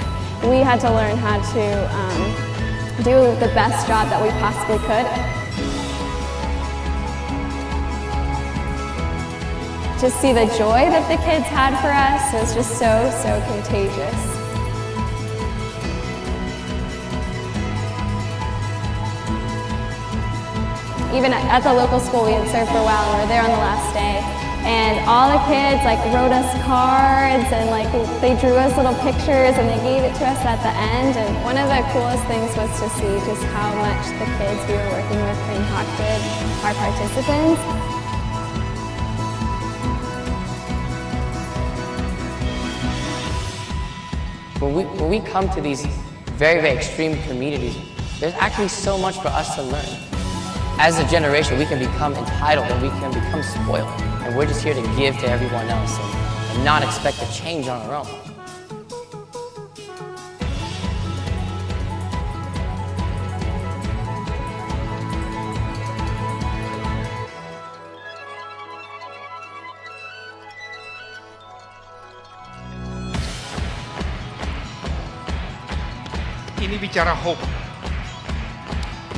We had to learn how to do the best job that we possibly could. To see the joy that the kids had for us was just so contagious. Even at the local school, we had served for a while, and we were there on the last day. And all the kids wrote us cards, and they drew us little pictures, and they gave it to us at the end. And one of the coolest things was to see just how much the kids we were working with impacted our participants. When we come to these very, very extreme communities, there's actually so much for us to learn. As a generation, we can become entitled and we can become spoiled. And we're just here to give to everyone else and not expect to change on our own. Ini bicara hope.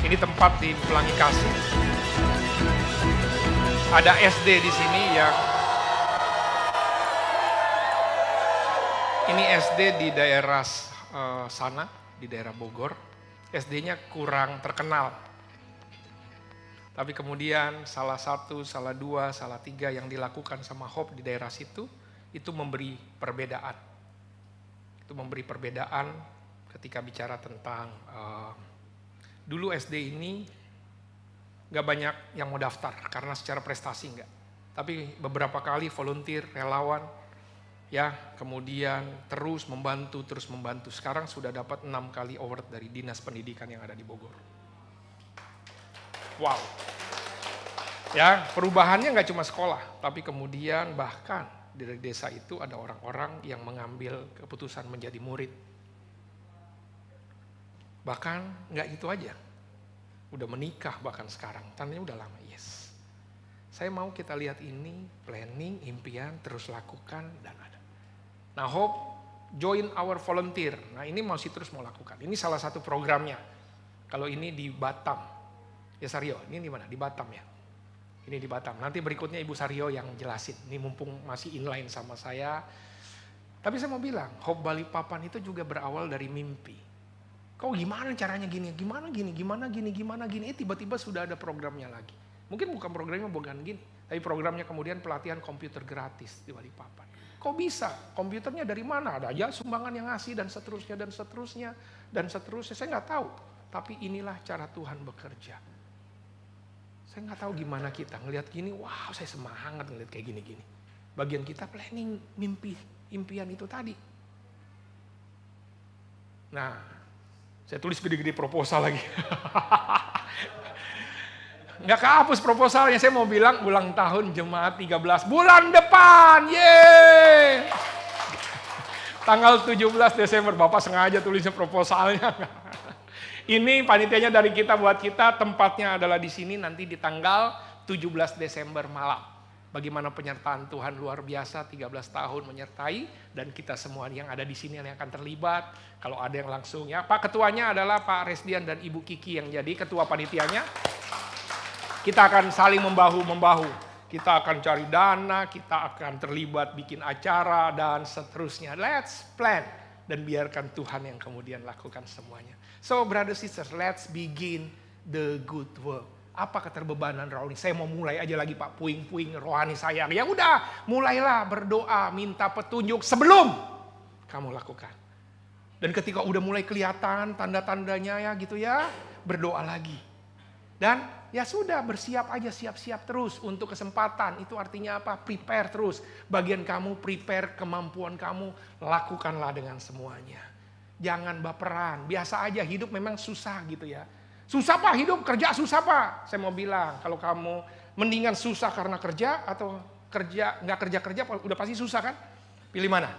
Ini tempat di Pelangi Kasih. Ada SD di sini yang ini SD di daerah sana, di daerah Bogor. SD-nya kurang terkenal. Tapi kemudian salah 1, salah 2, salah 3 yang dilakukan sama Hope di daerah situ, itu memberi perbedaan. Itu memberi perbedaan ketika bicara tentang dulu SD ini gak banyak yang mau daftar karena secara prestasi enggak. Tapi beberapa kali volunteer, relawan Ya, kemudian terus membantu. Sekarang sudah dapat 6 kali award dari Dinas Pendidikan yang ada di Bogor. Wow. Ya, perubahannya nggak cuma sekolah, tapi kemudian bahkan dari desa itu ada orang-orang yang mengambil keputusan menjadi murid. Bahkan nggak gitu aja, udah menikah bahkan sekarang, tandanya udah lama, yes. Saya mau kita lihat ini, planning, impian, terus lakukan, dan ada. Nah, Hope, join our volunteer. Nah, ini masih terus mau lakukan. Ini salah satu programnya. Kalau ini di Batam. Ya Saryo, ini di mana? Di Batam ya. Ini di Batam. Nanti berikutnya Ibu Saryo yang jelasin. Ini mumpung masih inline sama saya. Tapi saya mau bilang, Hope Balikpapan itu juga berawal dari mimpi. Kok gimana caranya gini? Gimana gini? Tiba-tiba sudah ada programnya lagi. Mungkin bukan programnya bukan gini. Tapi programnya kemudian pelatihan komputer gratis di Balikpapan. Kok bisa? Komputernya dari mana? Ada aja sumbangan yang ngasih dan seterusnya. Saya nggak tahu. Tapi inilah cara Tuhan bekerja. Saya nggak tahu gimana kita ngelihat gini. Wow, saya semangat ngelihat kayak gini-gini. Bagian kita planning, mimpi, impian itu tadi. Nah, saya tulis gede-gede proposal lagi. Nggak kehapus proposalnya, saya mau bilang ulang tahun jemaat 13 bulan depan, yeay. Tanggal 17 Desember, Bapak sengaja tulisnya proposalnya. Ini panitianya dari kita buat kita, tempatnya adalah di sini nanti di tanggal 17 Desember malam. Bagaimana penyertaan Tuhan luar biasa, 13 tahun menyertai, dan kita semua yang ada di sini yang akan terlibat. Kalau ada yang langsung ya, Pak Ketuanya adalah Pak Resdian dan Ibu Kiki yang jadi Ketua Panitianya. Kita akan saling membahu-membahu. Kita akan cari dana, kita akan terlibat bikin acara, dan seterusnya. Let's plan. Dan biarkan Tuhan yang kemudian lakukan semuanya. So, brothers sisters, let's begin the good work. Apa keterbebanan rohani? Saya mau mulai aja lagi Pak, puing-puing rohani saya. Ya udah, mulailah berdoa, minta petunjuk sebelum kamu lakukan. Dan ketika udah mulai kelihatan tanda-tandanya ya gitu ya, berdoa lagi. Dan ya sudah, bersiap aja, siap-siap terus untuk kesempatan. Itu artinya apa? Prepare terus. Bagian kamu prepare kemampuan kamu, lakukanlah dengan semuanya. Jangan baperan, biasa aja, hidup memang susah gitu ya. Susah Pak hidup, kerja susah Pak. Saya mau bilang, kalau kamu mendingan susah karena kerja atau kerja nggak kerja udah pasti susah kan? Pilih mana?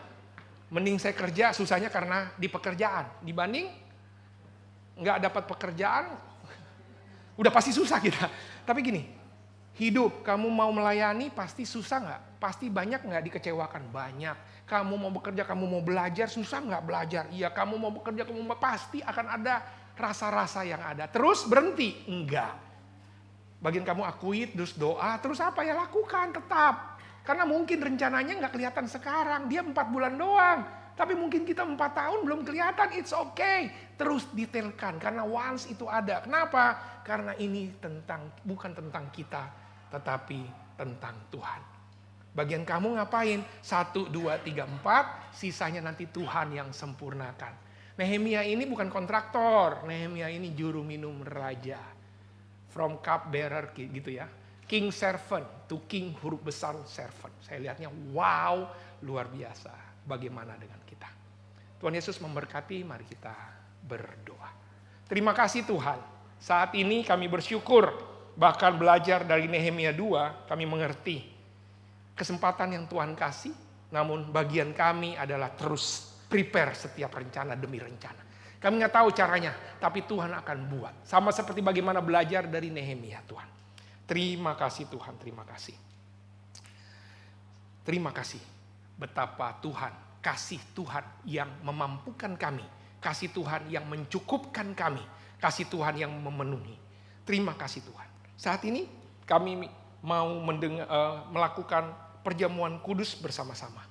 Mending saya kerja susahnya karena di pekerjaan dibanding nggak dapat pekerjaan. Udah pasti susah kita. Tapi gini, hidup kamu mau melayani pasti susah nggak? Pasti banyak nggak dikecewakan? Banyak. Kamu mau bekerja, kamu mau belajar, susah nggak belajar? Iya, kamu mau bekerja, pasti akan ada rasa-rasa yang ada. Terus berhenti? Enggak. Bagian kamu akui, terus doa, terus apa ya lakukan tetap. Karena mungkin rencananya nggak kelihatan sekarang, dia 4 bulan doang. Tapi mungkin kita 4 tahun belum kelihatan, it's okay. Terus detailkan, karena once itu ada. Kenapa? Karena ini bukan tentang kita, tetapi tentang Tuhan. Bagian kamu ngapain? 1, 2, 3, 4, sisanya nanti Tuhan yang sempurnakan. Nehemia ini bukan kontraktor, Nehemia ini juru minum raja. From cup bearer gitu ya. King servant to king huruf besar servant. Saya lihatnya wow, luar biasa. Bagaimana dengan kita? Tuhan Yesus memberkati, mari kita berdoa. Terima kasih Tuhan. Saat ini kami bersyukur, bahkan belajar dari Nehemia 2, kami mengerti kesempatan yang Tuhan kasih. Namun bagian kami adalah terus prepare setiap rencana demi rencana. Kami nggak tahu caranya, tapi Tuhan akan buat. Sama seperti bagaimana belajar dari Nehemia Tuhan. Terima kasih Tuhan, terima kasih. Terima kasih. Betapa Tuhan, kasih Tuhan yang memampukan kami. Kasih Tuhan yang mencukupkan kami. Kasih Tuhan yang memenuhi. Terima kasih Tuhan. Saat ini kami mau melakukan perjamuan kudus bersama-sama.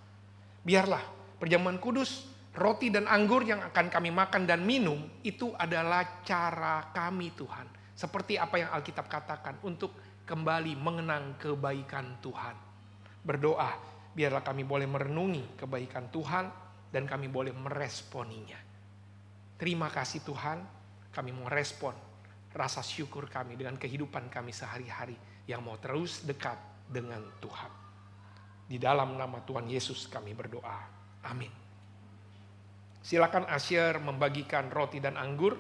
Biarlah perjamuan kudus, roti dan anggur yang akan kami makan dan minum, itu adalah cara kami Tuhan. Seperti apa yang Alkitab katakan, untuk kembali mengenang kebaikan Tuhan. Berdoa. Biarlah kami boleh merenungi kebaikan Tuhan dan kami boleh meresponinya. Terima kasih Tuhan, kami mau respon rasa syukur kami dengan kehidupan kami sehari-hari yang mau terus dekat dengan Tuhan. Di dalam nama Tuhan Yesus kami berdoa. Amin. Silakan Asher membagikan roti dan anggur.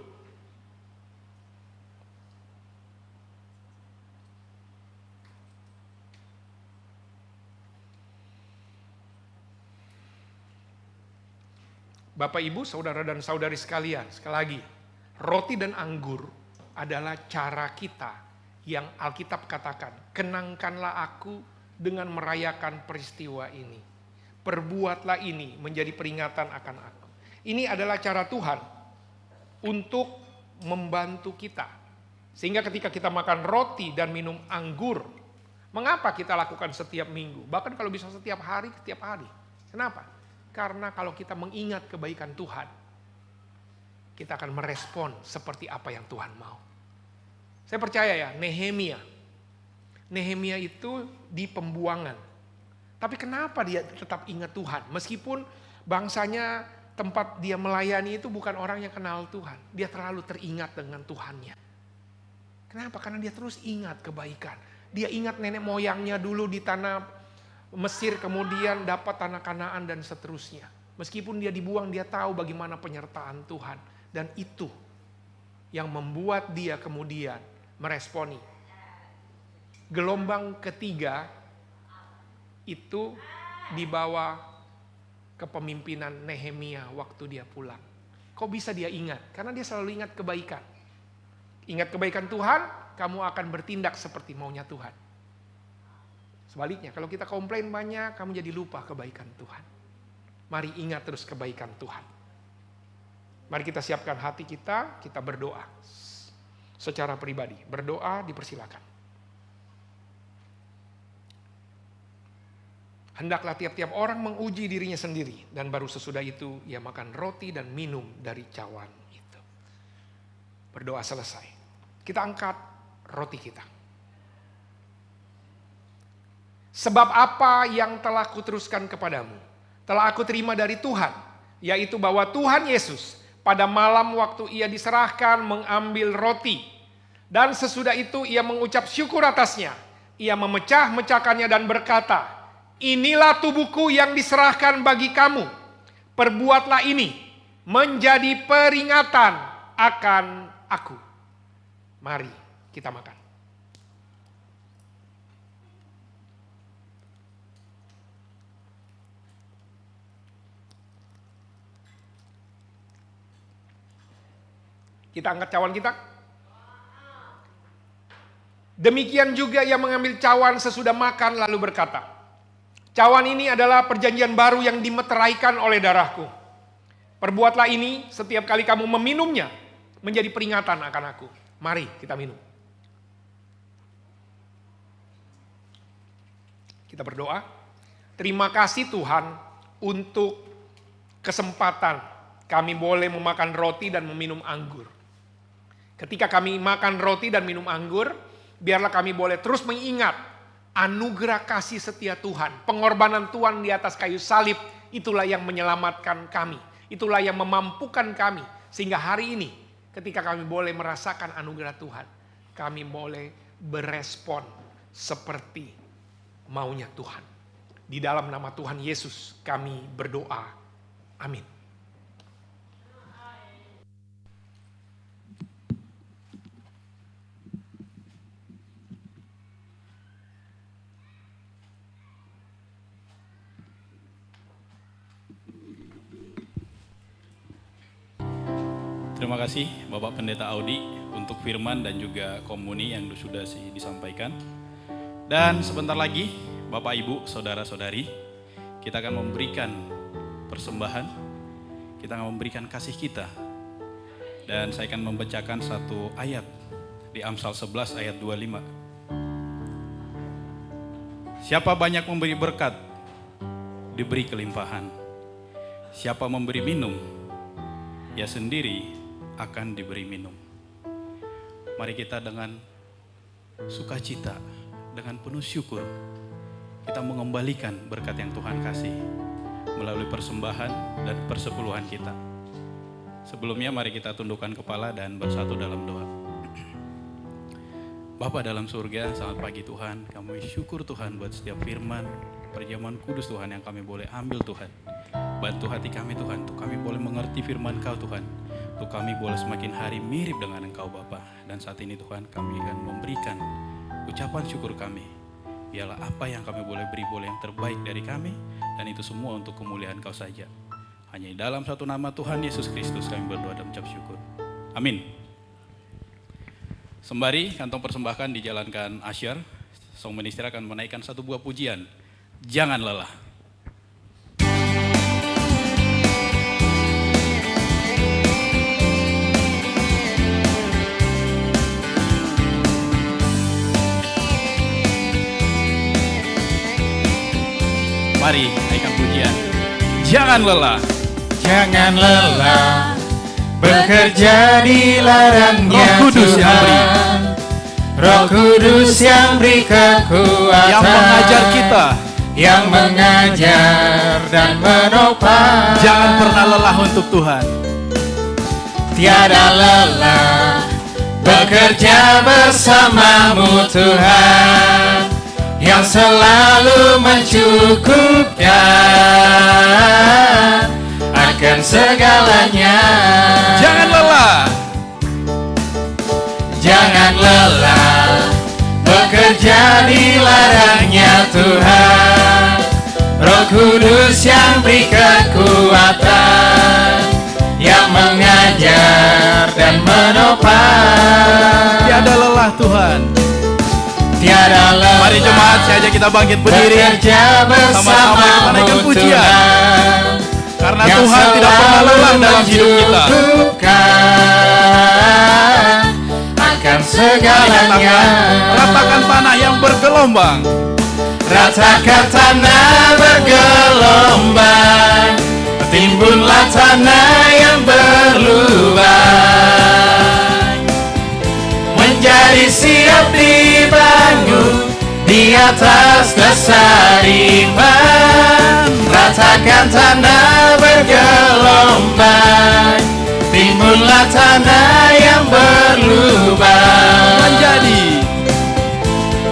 Bapak, Ibu, saudara dan saudari sekalian, sekali lagi, roti dan anggur adalah cara kita yang Alkitab katakan, kenangkanlah aku dengan merayakan peristiwa ini. Perbuatlah ini menjadi peringatan akan aku. Ini adalah cara Tuhan untuk membantu kita. Sehingga ketika kita makan roti dan minum anggur, mengapa kita lakukan setiap minggu? Bahkan kalau bisa setiap hari. Kenapa? Karena kalau kita mengingat kebaikan Tuhan, kita akan merespon seperti apa yang Tuhan mau. Saya percaya ya, Nehemia itu di pembuangan. Tapi kenapa dia tetap ingat Tuhan? Meskipun bangsanya tempat dia melayani itu bukan orang yang kenal Tuhan. Dia terlalu teringat dengan Tuhannya. Kenapa? Karena dia terus ingat kebaikan. Dia ingat nenek moyangnya dulu di tanah Mesir, kemudian dapat tanah Kanaan dan seterusnya. Meskipun dia dibuang, dia tahu bagaimana penyertaan Tuhan. Dan itu yang membuat dia kemudian meresponi. Gelombang ketiga itu dibawa kepemimpinan Nehemia waktu dia pulang. Kok bisa dia ingat? Karena dia selalu ingat kebaikan. Ingat kebaikan Tuhan, kamu akan bertindak seperti maunya Tuhan. Sebaliknya, kalau kita komplain banyak, kamu jadi lupa kebaikan Tuhan. Mari ingat terus kebaikan Tuhan. Mari kita siapkan hati kita berdoa. Secara pribadi, berdoa dipersilakan. Hendaklah tiap-tiap orang menguji dirinya sendiri. Dan baru sesudah itu, ia makan roti dan minum dari cawan itu. Berdoa selesai. Kita angkat roti kita. Sebab apa yang telah kuteruskan kepadamu, telah aku terima dari Tuhan, yaitu bahwa Tuhan Yesus pada malam waktu ia diserahkan mengambil roti. Dan sesudah itu ia mengucap syukur atasnya. Ia memecah-mecahkannya dan berkata, inilah tubuhku yang diserahkan bagi kamu. Perbuatlah ini menjadi peringatan akan aku. Mari kita makan. Kita angkat cawan kita. Demikian juga ia mengambil cawan sesudah makan lalu berkata, cawan ini adalah perjanjian baru yang dimeteraikan oleh darahku. Perbuatlah ini setiap kali kamu meminumnya menjadi peringatan akan aku. Mari kita minum. Kita berdoa. Terima kasih Tuhan untuk kesempatan kami boleh memakan roti dan meminum anggur. Ketika kami makan roti dan minum anggur, biarlah kami boleh terus mengingat anugerah kasih setia Tuhan. Pengorbanan Tuhan di atas kayu salib, itulah yang menyelamatkan kami. Itulah yang memampukan kami. Sehingga hari ini, ketika kami boleh merasakan anugerah Tuhan, kami boleh berespon seperti maunya Tuhan. Di dalam nama Tuhan Yesus kami berdoa. Amin. Terima kasih Bapak Pendeta Audi untuk firman dan juga komuni yang sudah disampaikan. Dan sebentar lagi Bapak Ibu, Saudara-saudari, kita akan memberikan persembahan, kita akan memberikan kasih kita. Dan saya akan membacakan satu ayat di Amsal 11 ayat 25. Siapa banyak memberi berkat, diberi kelimpahan. Siapa memberi minum, ia sendiri akan diberi minum. Mari kita dengan sukacita, dengan penuh syukur, kita mengembalikan berkat yang Tuhan kasih melalui persembahan dan persepuluhan kita. Sebelumnya mari kita tundukkan kepala dan bersatu dalam doa. Bapa dalam surga, selamat pagi Tuhan. Kami syukur Tuhan buat setiap firman, perjamuan kudus Tuhan yang kami boleh ambil Tuhan. Bantu hati kami Tuhan, untuk kami boleh mengerti firman Kau Tuhan, untuk kami boleh semakin hari mirip dengan Engkau Bapa. Dan saat ini Tuhan, kami akan memberikan ucapan syukur kami. Biarlah apa yang kami boleh beri boleh yang terbaik dari kami, dan itu semua untuk kemuliaan Kau saja. Hanya di dalam satu nama Tuhan Yesus Kristus kami berdoa dan mengucap syukur. Amin. Sembari kantong persembahkan dijalankan asyar, song minister akan menaikkan satu buah pujian, Jangan Lelah. Mari naikkan pujian, Jangan Lelah. Jangan lelah bekerja di ladangnya Roh Kudus yang beri. Tuhan. Roh Kudus yang beri kekuatan, Yang mengajar kita, yang mengajar dan menopang. jangan pernah lelah untuk Tuhan. Tiada lelah bekerja bersamamu Tuhan, yang selalu mencukupkan akan segalanya. Jangan lelah. Jangan lelah bekerja di ladangnya Tuhan. Roh Kudus yang beri kekuatan, yang mengajar dan menopang. Tiada lelah Tuhan. Tiada lelah. Mari jemaat, saya ajak kita bangkit berdiri. Bekerja Sama-sama kita naikkan bersamamu pujian. Tuhan, Karena yang Tuhan tidak pernah lelah dalam hidup kita. mencukupkan akan segalanya. Ratakan tanah yang bergelombang. Ratakan tanah bergelombang, timbunlah tanah yang berlubang, menjadi siap dibangun di atas dasar iman. Ratakan tanah bergelombang, timbunlah tanah yang berlubang,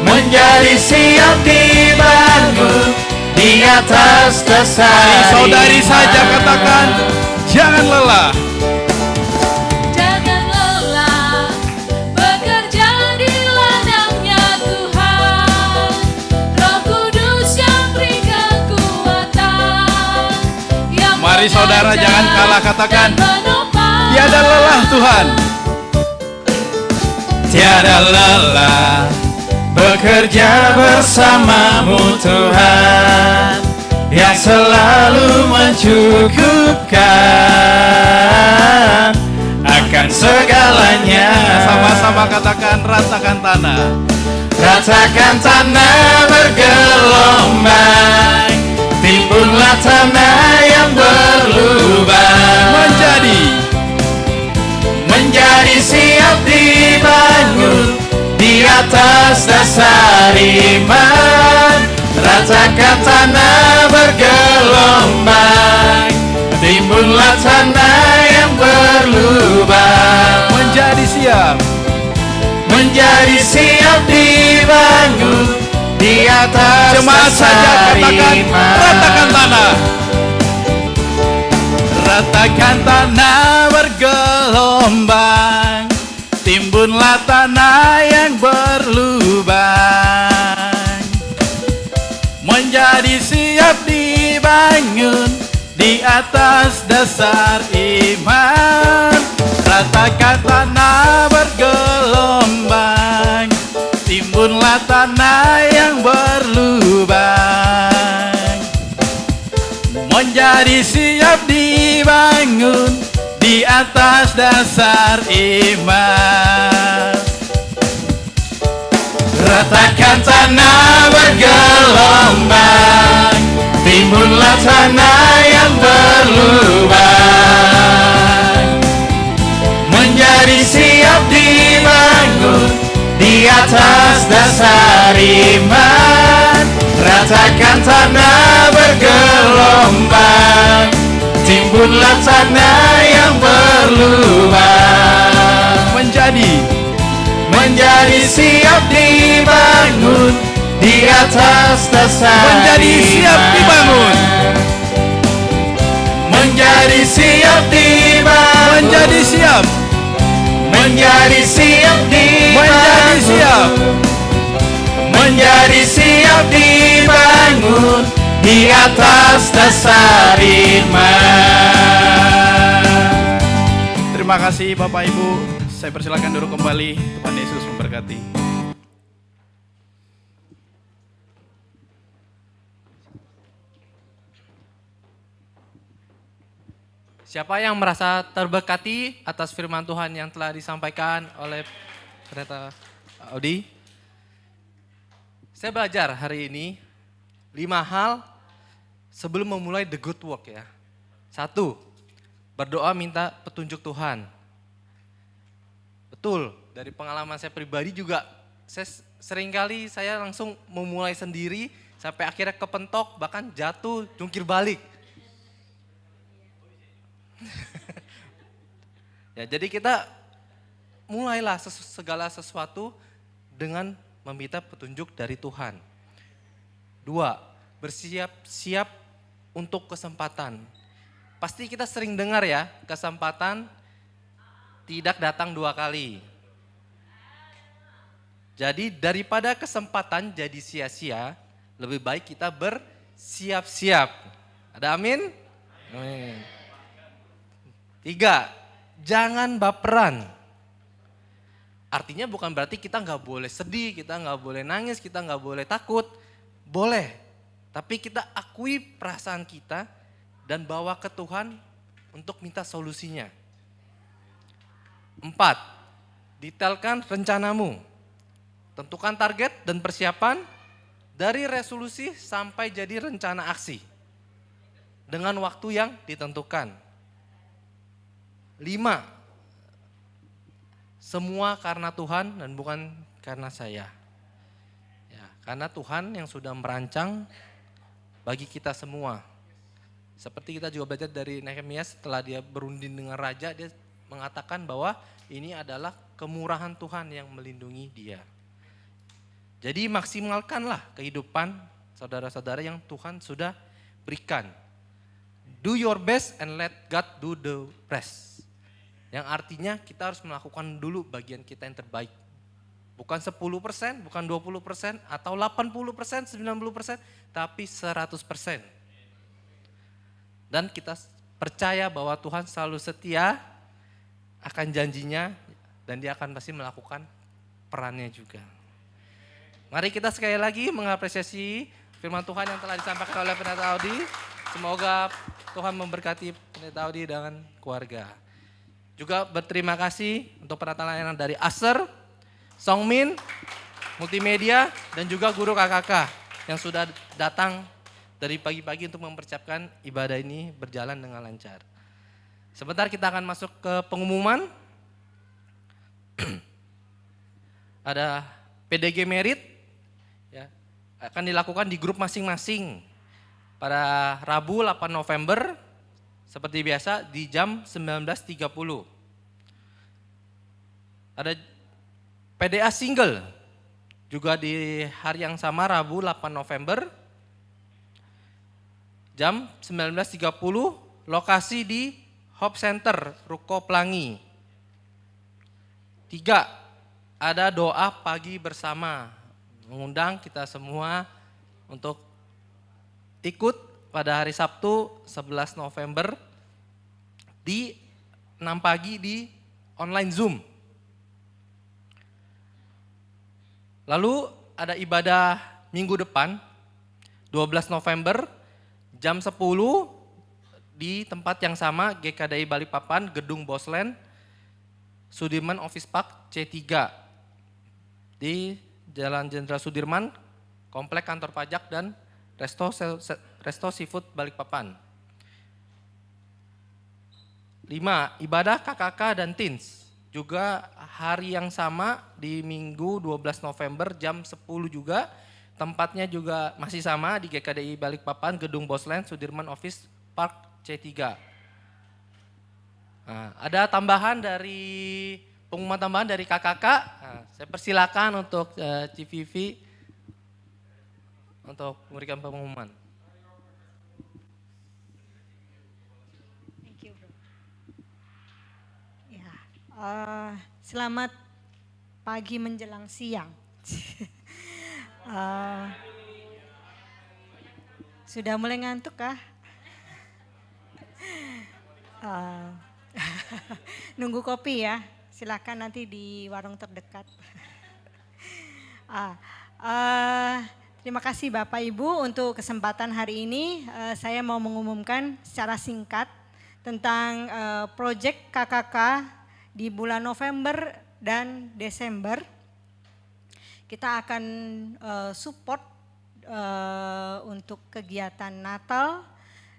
menjadi siap dibangun di atas dasar. Mari saudari iman. saja katakan, jangan lelah. Jangan lelah bekerja di ladangnya Tuhan. Roh Kudus yang beri kekuatan, yang Mari saudara mengajar jangan kalah, katakan, dan menopang. tiada lelah Tuhan. Tiada lelah bekerja bersamamu Tuhan, yang selalu mencukupkan akan segalanya. Sama-sama katakan, ratakan tanah. Ratakan tanah bergelombang, timbunlah tanah yang berlubang, menjadi siap dibangun di atas dasar iman. Ratakan tanah bergelombang, timbunlah tanah yang berlubang, menjadi siap dibangun di atas Jemaat saja dasar katakan, iman. ratakan tanah. Ratakan tanah bergelombang, timbunlah tanah yang berlubang, menjadi siap dibangun di atas dasar iman. Ratakan tanah bergelombang, timbunlah tanah yang berlubang, menjadi siap dibangun di atas dasar iman. Ratakan tanah bergelombang, timbunlah tanah yang berlubang, menjadi siap dibangun di atas dasar iman. Ratakan tanah bergelombang, timbunlah tanah yang berlubang, menjadi siap dibangun di atas dasar Menjadi siap iman. dibangun. Menjadi siap dibangun. Menjadi siap. Menjadi siap dibangun. Menjadi siap. Menjadi siap dibangun di atas dasar iman. Terima kasih Bapak Ibu. Saya persilakan duduk kembali. Tuhan Yesus memberkati. Siapa yang merasa terberkati atas firman Tuhan yang telah disampaikan oleh Pendeta Audi? Saya belajar hari ini 5 hal sebelum memulai the good work ya. 1, berdoa minta petunjuk Tuhan. Betul, dari pengalaman saya pribadi juga, seringkali saya langsung memulai sendiri sampai akhirnya kepentok, bahkan jatuh, jungkir balik. Ya, jadi kita mulailah segala sesuatu dengan meminta petunjuk dari Tuhan. 2, bersiap-siap untuk kesempatan. Pasti kita sering dengar ya, kesempatan tidak datang 2 kali. Jadi daripada kesempatan jadi sia-sia, lebih baik kita bersiap-siap. Ada amin? Amin. 3, jangan baperan. Artinya bukan berarti kita nggak boleh sedih, kita nggak boleh nangis, kita nggak boleh takut. Boleh, tapi kita akui perasaan kita dan bawa ke Tuhan untuk minta solusinya. 4, detailkan rencanamu. Tentukan target dan persiapan dari resolusi sampai jadi rencana aksi dengan waktu yang ditentukan. 5, semua karena Tuhan dan bukan karena saya. Ya, karena Tuhan yang sudah merancang bagi kita semua. Seperti kita juga belajar dari Nehemia setelah dia berunding dengan raja, dia mengatakan bahwa ini adalah kemurahan Tuhan yang melindungi dia. Jadi maksimalkanlah kehidupan saudara-saudara yang Tuhan sudah berikan. Do your best and let God do the rest. Yang artinya kita harus melakukan dulu bagian kita yang terbaik. Bukan 10%, bukan 20%, atau 80%, 90%, tapi 100%. Dan kita percaya bahwa Tuhan selalu setia akan janjinya dan dia akan pasti melakukan perannya juga. Mari kita sekali lagi mengapresiasi firman Tuhan yang telah disampaikan oleh Pendeta Audi. Semoga Tuhan memberkati Pendeta Audi dengan keluarga. Juga berterima kasih untuk penata layanan dari Aser, Songmin, Multimedia, dan juga guru KKK yang sudah datang dari pagi-pagi untuk mempersiapkan ibadah ini berjalan dengan lancar. Sebentar kita akan masuk ke pengumuman. Ada PDG Merit, ya, akan dilakukan di grup masing-masing pada Rabu 8 November, seperti biasa di jam 19.30. Ada PDA single juga di hari yang sama Rabu 8 November jam 19.30, lokasi di Hope Center Ruko Pelangi. 3, ada doa pagi bersama, mengundang kita semua untuk ikut pada hari Sabtu 11 November di 6 pagi di online Zoom. Lalu ada ibadah minggu depan 12 November jam 10 di tempat yang sama GKDI Balikpapan, Gedung Bosland, Sudirman Office Park C3 di Jalan Jenderal Sudirman, Komplek Kantor Pajak dan Resto Seafood Balikpapan. 5, ibadah KKK dan Teens. Juga hari yang sama di Minggu 12 November jam 10 juga. Tempatnya juga masih sama di GKDI Balikpapan, Gedung Bosland, Sudirman Office Park C3. Nah, ada tambahan dari pengumuman tambahan dari KKK. Nah, saya persilakan untuk CVV untuk memberikan pengumuman. Thank you, bro. Ya, selamat pagi menjelang siang. Sudah mulai ngantuk kah? Nunggu kopi ya, silakan nanti di warung terdekat. Terima kasih Bapak Ibu untuk kesempatan hari ini. Saya mau mengumumkan secara singkat tentang proyek KKK di bulan November dan Desember. Kita akan support untuk kegiatan Natal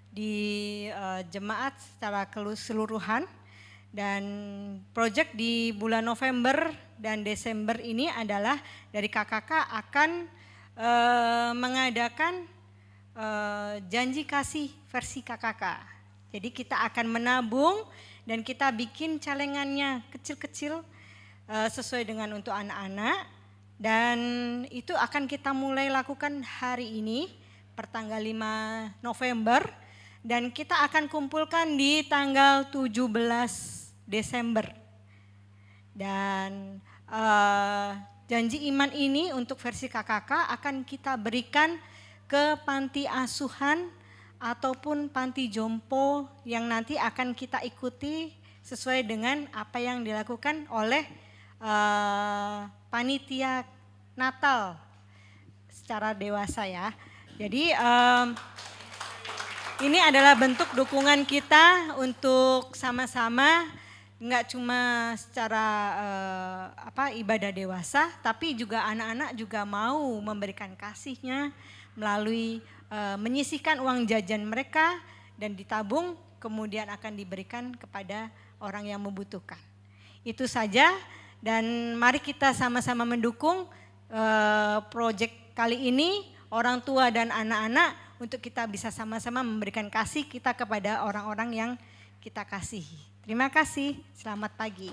di jemaat secara keseluruhan, dan proyek di bulan November dan Desember ini adalah dari KKK akan mengadakan janji kasih versi KKK. Jadi kita akan menabung dan kita bikin celengannya kecil-kecil sesuai dengan untuk anak-anak, dan itu akan kita mulai lakukan hari ini pertanggal 5 November dan kita akan kumpulkan di tanggal 17 Desember. Dan janji iman ini untuk versi KKK akan kita berikan ke panti asuhan ataupun panti jompo yang nanti akan kita ikuti sesuai dengan apa yang dilakukan oleh panitia Natal secara dewasa ya. Jadi ini adalah bentuk dukungan kita untuk sama-sama, nggak cuma secara ibadah dewasa, tapi juga anak-anak juga mau memberikan kasihnya melalui menyisihkan uang jajan mereka dan ditabung kemudian akan diberikan kepada orang yang membutuhkan. Itu saja, dan mari kita sama-sama mendukung proyek kali ini, orang tua dan anak-anak, untuk kita bisa sama-sama memberikan kasih kita kepada orang-orang yang kita kasihi. Terima kasih, selamat pagi.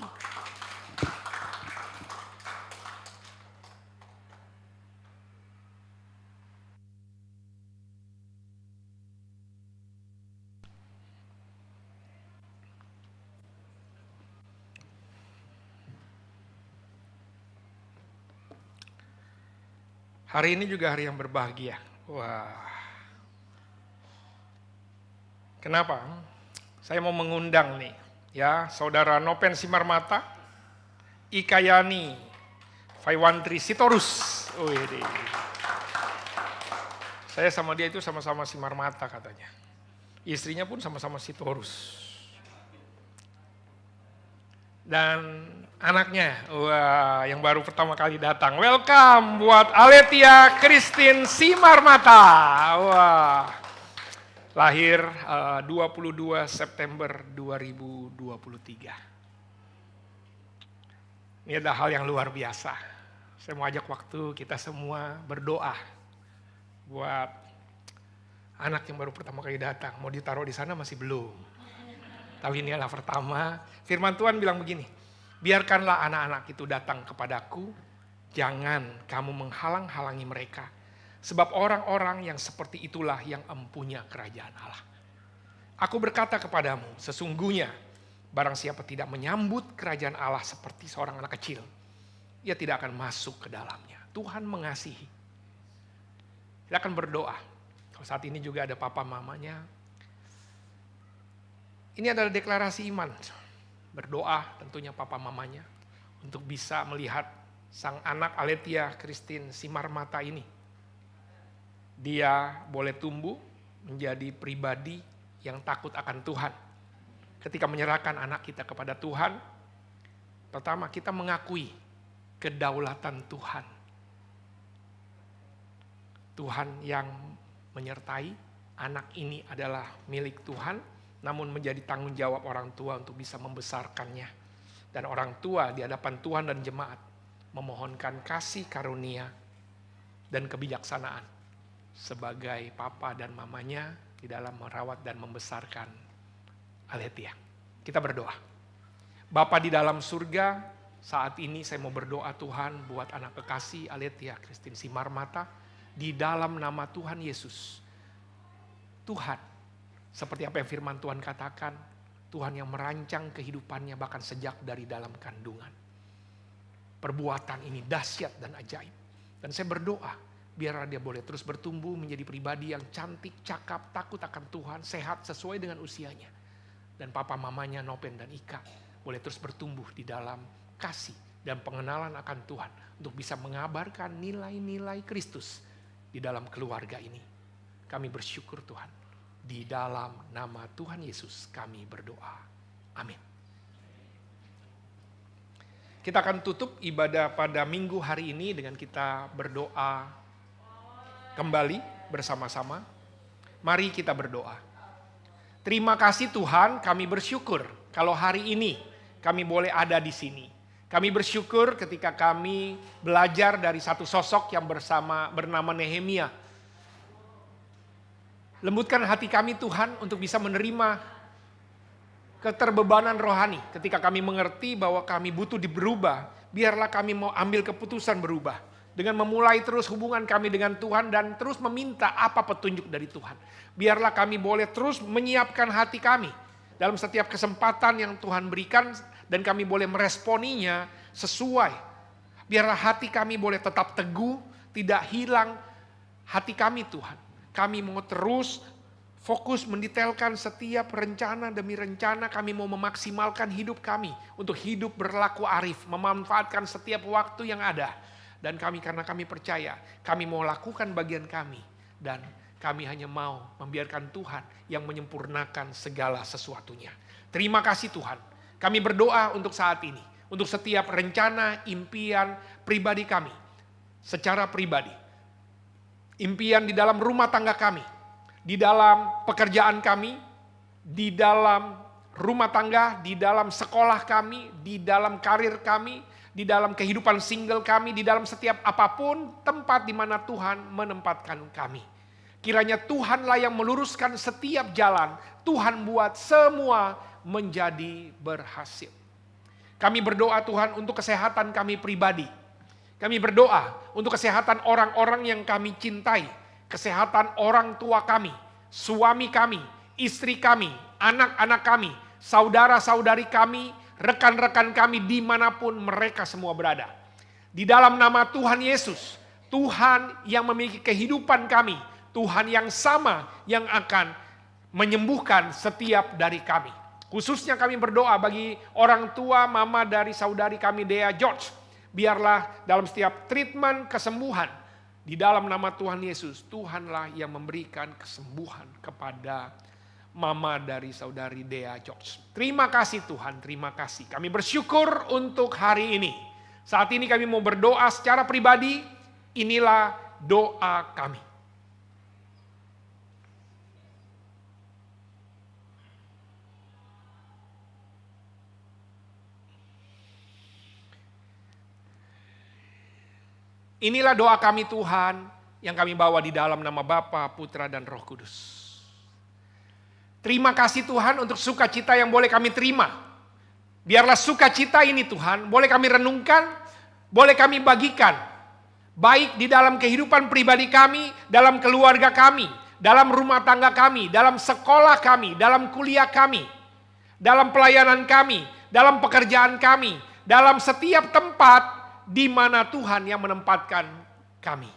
Hari ini juga hari yang berbahagia. Wah. Kenapa? Saya mau mengundang nih, ya, Saudara Nopen Simarmata, Ikayani Faiwantri Sitorus. Saya sama dia itu sama-sama Simarmata katanya. Istrinya pun sama-sama Sitorus. Dan anaknya, wah, yang baru pertama kali datang. Welcome buat Aletia Christine Simarmata. Wah. Lahir 22 September 2023. Ini adalah hal yang luar biasa. Saya mau ajak waktu kita semua berdoa buat anak yang baru pertama kali datang. Mau ditaruh di sana masih belum. Tapi ini adalah pertama. Firman Tuhan bilang begini, biarkanlah anak-anak itu datang kepadaku, jangan kamu menghalang-halangi mereka. Sebab orang-orang yang seperti itulah yang empunya kerajaan Allah. Aku berkata kepadamu, sesungguhnya barang siapa tidak menyambut kerajaan Allah seperti seorang anak kecil, ia tidak akan masuk ke dalamnya. Tuhan mengasihi. Kita akan berdoa. Kalau saat ini juga ada papa mamanya. Ini adalah deklarasi iman. Berdoa tentunya papa mamanya untuk bisa melihat sang anak Aletia Christine Simarmata ini. Dia boleh tumbuh menjadi pribadi yang takut akan Tuhan. Ketika menyerahkan anak kita kepada Tuhan, pertama kita mengakui kedaulatan Tuhan. Tuhan yang menyertai, anak ini adalah milik Tuhan, namun menjadi tanggung jawab orang tua untuk bisa membesarkannya. Dan orang tua di hadapan Tuhan dan jemaat memohonkan kasih karunia dan kebijaksanaan sebagai papa dan mamanya di dalam merawat dan membesarkan Aletia. Kita berdoa. Bapa di dalam surga, saat ini saya mau berdoa Tuhan buat anak kekasih Aletia Christine Simarmata di dalam nama Tuhan Yesus. Tuhan, seperti apa yang firman Tuhan katakan, Tuhan yang merancang kehidupannya bahkan sejak dari dalam kandungan. Perbuatan ini dahsyat dan ajaib. Dan saya berdoa, biarlah dia boleh terus bertumbuh menjadi pribadi yang cantik, cakap, takut akan Tuhan, sehat sesuai dengan usianya. Dan papa mamanya Nopen dan Ika boleh terus bertumbuh di dalam kasih dan pengenalan akan Tuhan untuk bisa mengabarkan nilai-nilai Kristus di dalam keluarga ini. Kami bersyukur Tuhan. Di dalam nama Tuhan Yesus kami berdoa. Amin. Kita akan tutup ibadah pada minggu hari ini dengan kita berdoa kembali bersama-sama. Mari kita berdoa. Terima kasih Tuhan, kami bersyukur kalau hari ini kami boleh ada di sini. Kami bersyukur ketika kami belajar dari satu sosok yang bernama Nehemia. Lembutkan hati kami Tuhan untuk bisa menerima keterbebanan rohani. Ketika kami mengerti bahwa kami butuh berubah, biarlah kami mau ambil keputusan berubah. Dengan memulai terus hubungan kami dengan Tuhan dan terus meminta apa petunjuk dari Tuhan. Biarlah kami boleh terus menyiapkan hati kami dalam setiap kesempatan yang Tuhan berikan dan kami boleh meresponinya sesuai. Biarlah hati kami boleh tetap teguh, tidak hilang hati kami Tuhan. Kami mau terus fokus mendetailkan setiap rencana demi rencana, kami mau memaksimalkan hidup kami untuk hidup berlaku arif, memanfaatkan setiap waktu yang ada. Dan kami karena kami percaya, kami mau lakukan bagian kami. Dan kami hanya mau membiarkan Tuhan yang menyempurnakan segala sesuatunya. Terima kasih Tuhan. Kami berdoa untuk saat ini. Untuk setiap rencana, impian pribadi kami. Secara pribadi. Impian di dalam rumah tangga kami. Di dalam pekerjaan kami. Di dalam rumah tangga. Di dalam sekolah kami. Di dalam karir kami. Di dalam kehidupan single kami, di dalam setiap apapun tempat di mana Tuhan menempatkan kami. Kiranya Tuhanlah yang meluruskan setiap jalan, Tuhan buat semua menjadi berhasil. Kami berdoa Tuhan untuk kesehatan kami pribadi. Kami berdoa untuk kesehatan orang-orang yang kami cintai, kesehatan orang tua kami, suami kami, istri kami, anak-anak kami, saudara-saudari kami, rekan-rekan kami dimanapun mereka semua berada. Di dalam nama Tuhan Yesus, Tuhan yang memiliki kehidupan kami, Tuhan yang sama yang akan menyembuhkan setiap dari kami. Khususnya kami berdoa bagi orang tua mama dari saudari kami Dea George. Biarlah dalam setiap treatment kesembuhan, di dalam nama Tuhan Yesus, Tuhanlah yang memberikan kesembuhan kepada mama dari saudari Dea George. Terima kasih Tuhan, terima kasih. Kami bersyukur untuk hari ini. Saat ini kami mau berdoa secara pribadi. Inilah doa kami. Inilah doa kami Tuhan yang kami bawa di dalam nama Bapa, Putra dan Roh Kudus. Terima kasih Tuhan untuk sukacita yang boleh kami terima. Biarlah sukacita ini Tuhan boleh kami renungkan, boleh kami bagikan. Baik di dalam kehidupan pribadi kami, dalam keluarga kami, dalam rumah tangga kami, dalam sekolah kami, dalam kuliah kami, dalam pelayanan kami, dalam pekerjaan kami, dalam setiap tempat di mana Tuhan yang menempatkan kami.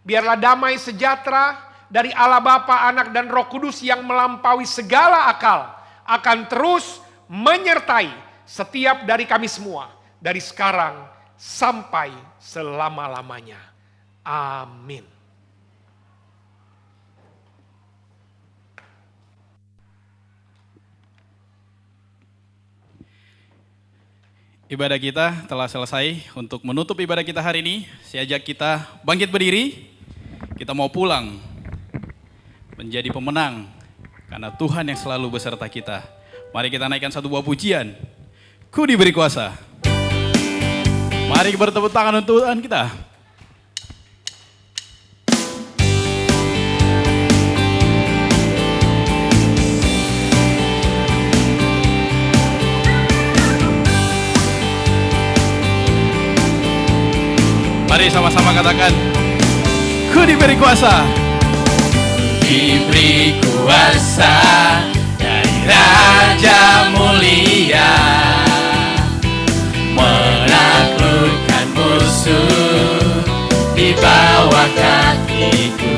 Biarlah damai sejahtera dari Allah Bapa, Anak dan Roh Kudus yang melampaui segala akal akan terus menyertai setiap dari kami semua dari sekarang sampai selama-lamanya. Amin. Ibadah kita telah selesai. Untuk menutup ibadah kita hari ini, saya ajak kita bangkit berdiri. Kita mau pulang menjadi pemenang karena Tuhan yang selalu beserta kita. Mari kita naikkan satu buah pujian. Ku diberi kuasa. Mari bertepuk tangan untuk Tuhan kita. Mari sama-sama katakan, Ku diberi kuasa. Diberi kuasa dari Raja mulia, menaklukkan musuh di bawah kakiku.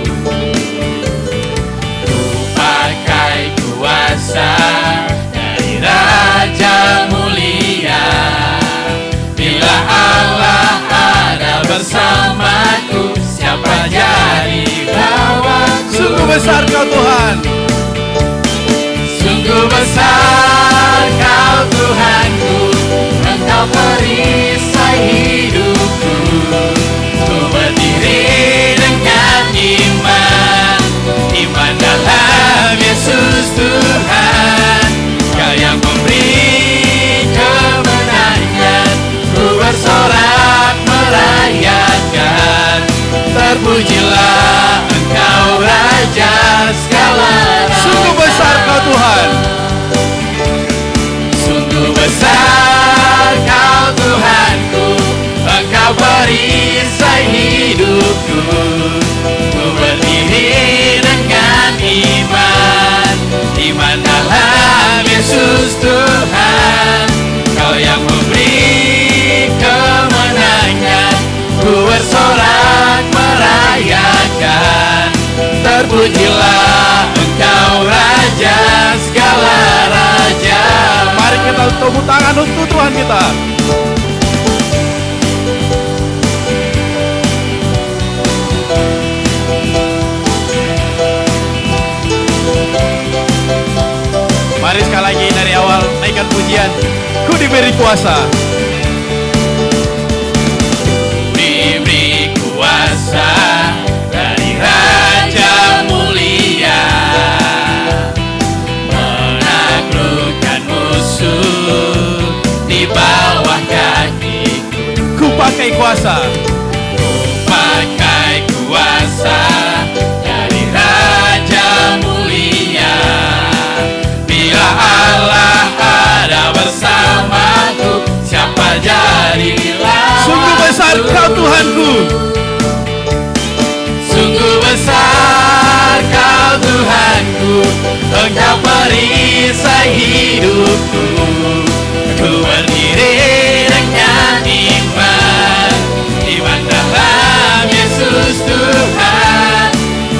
Ku pakai kuasa dari Raja mulia, bila Allah ada bersamaku, siapa jadi lawanku? Sungguh besar Kau Tuhan. Sungguh besar Kau Tuhanku, Engkau perisai hidupku. Ku berdiri dengan iman, iman dalam Yesus Tuhan. Kau yang memberi kemenangan, ku bersorak merayakan. Terpujilah Engkau Raja segala raja. Sungguh besar Kau Tuhan. Sungguh besar Kau Tuhanku, Engkau perisai hidupku. Ku berdiri dengan iman, iman dalam Yesus Tuhan. Kau yang memberi kemenangan, ku bersorak merayakan. Terpujilah Engkau Raja segala raja. Mari kita tepuk tangan untuk Tuhan kita. Mari sekali lagi dari awal naikkan pujian. Ku diberi kuasa. Diberi kuasa dari Raja mulia, menaklukkan musuh di bawah kakiku. Ku pakai kuasa. Ku pakai kuasa dari Raja mulia, bila Allah ada bersamaku, siapa jadi lawanku? Sungguh besar Kau Tuhanku. Sungguh besar Kau Tuhanku, Engkau perisai hidupku. Ku berdiri dengan iman, iman dalam Yesus Tuhan.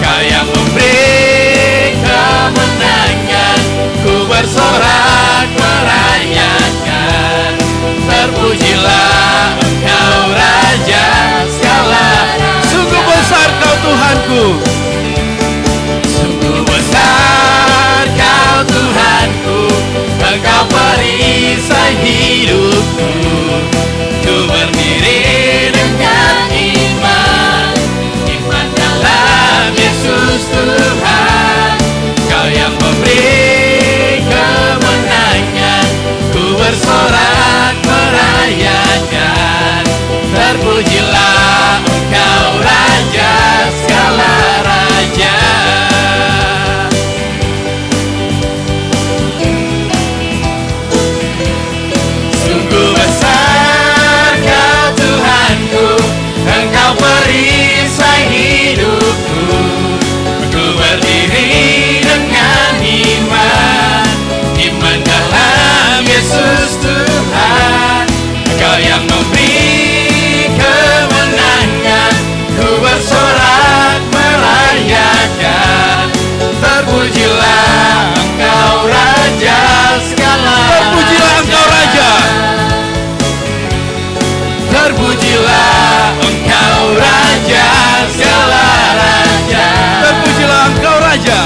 Kau yang memberi kemenangan, ku bersorak merayakan. Terpujilah Engkau Raja segala raja. Sungguh besar Kau Tuhanku. Sungguh besar Kau Tuhanku, Engkau perisai hidupku. Ku berdiri dengan iman, iman dalam Yesus Tuhan. Kau yang memberi kemenangan, ku bersorak merayakan. Terpujilah Engkau Raja segala raja. Sungguh besar Kau Tuhanku, Engkau perisai hidupku. Ku berdiri dengan iman, iman dalam Yesus Tuhan. Kau yang memberi kemenangan, ku bersorak merayakan. Terpujilah Engkau Raja segala raja. Terpujilah Engkau Raja. Terpujilah Engkau Raja segala raja. Terpujilah Engkau Raja.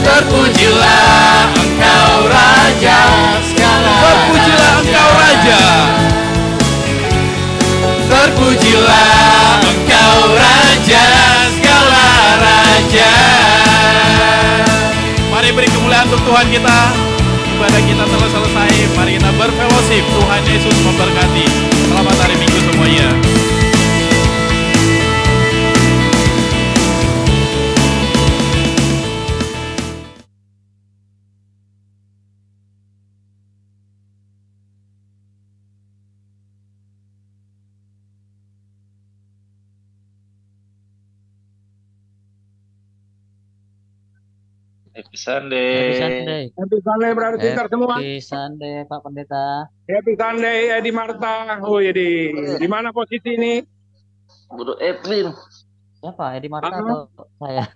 Terpujilah Engkau Raja segala raja. Terpujilah Engkau Raja. Terpujilah Engkau Raja segala raja. Mari beri kemuliaan untuk Tuhan kita. Ibadah kita telah selesai. Mari kita berfellowship. Tuhan Yesus memberkati. Selamat hari Minggu semuanya. Happy Sunday. Happy Sunday. Happy Sunday, Brother Sister semua. Happy Sunday, Pak Pendeta. Happy Sunday, Edi Marta. Oh, di mana posisi ini? Bro Edwin. Siapa? Edi Marta Halo? atau saya?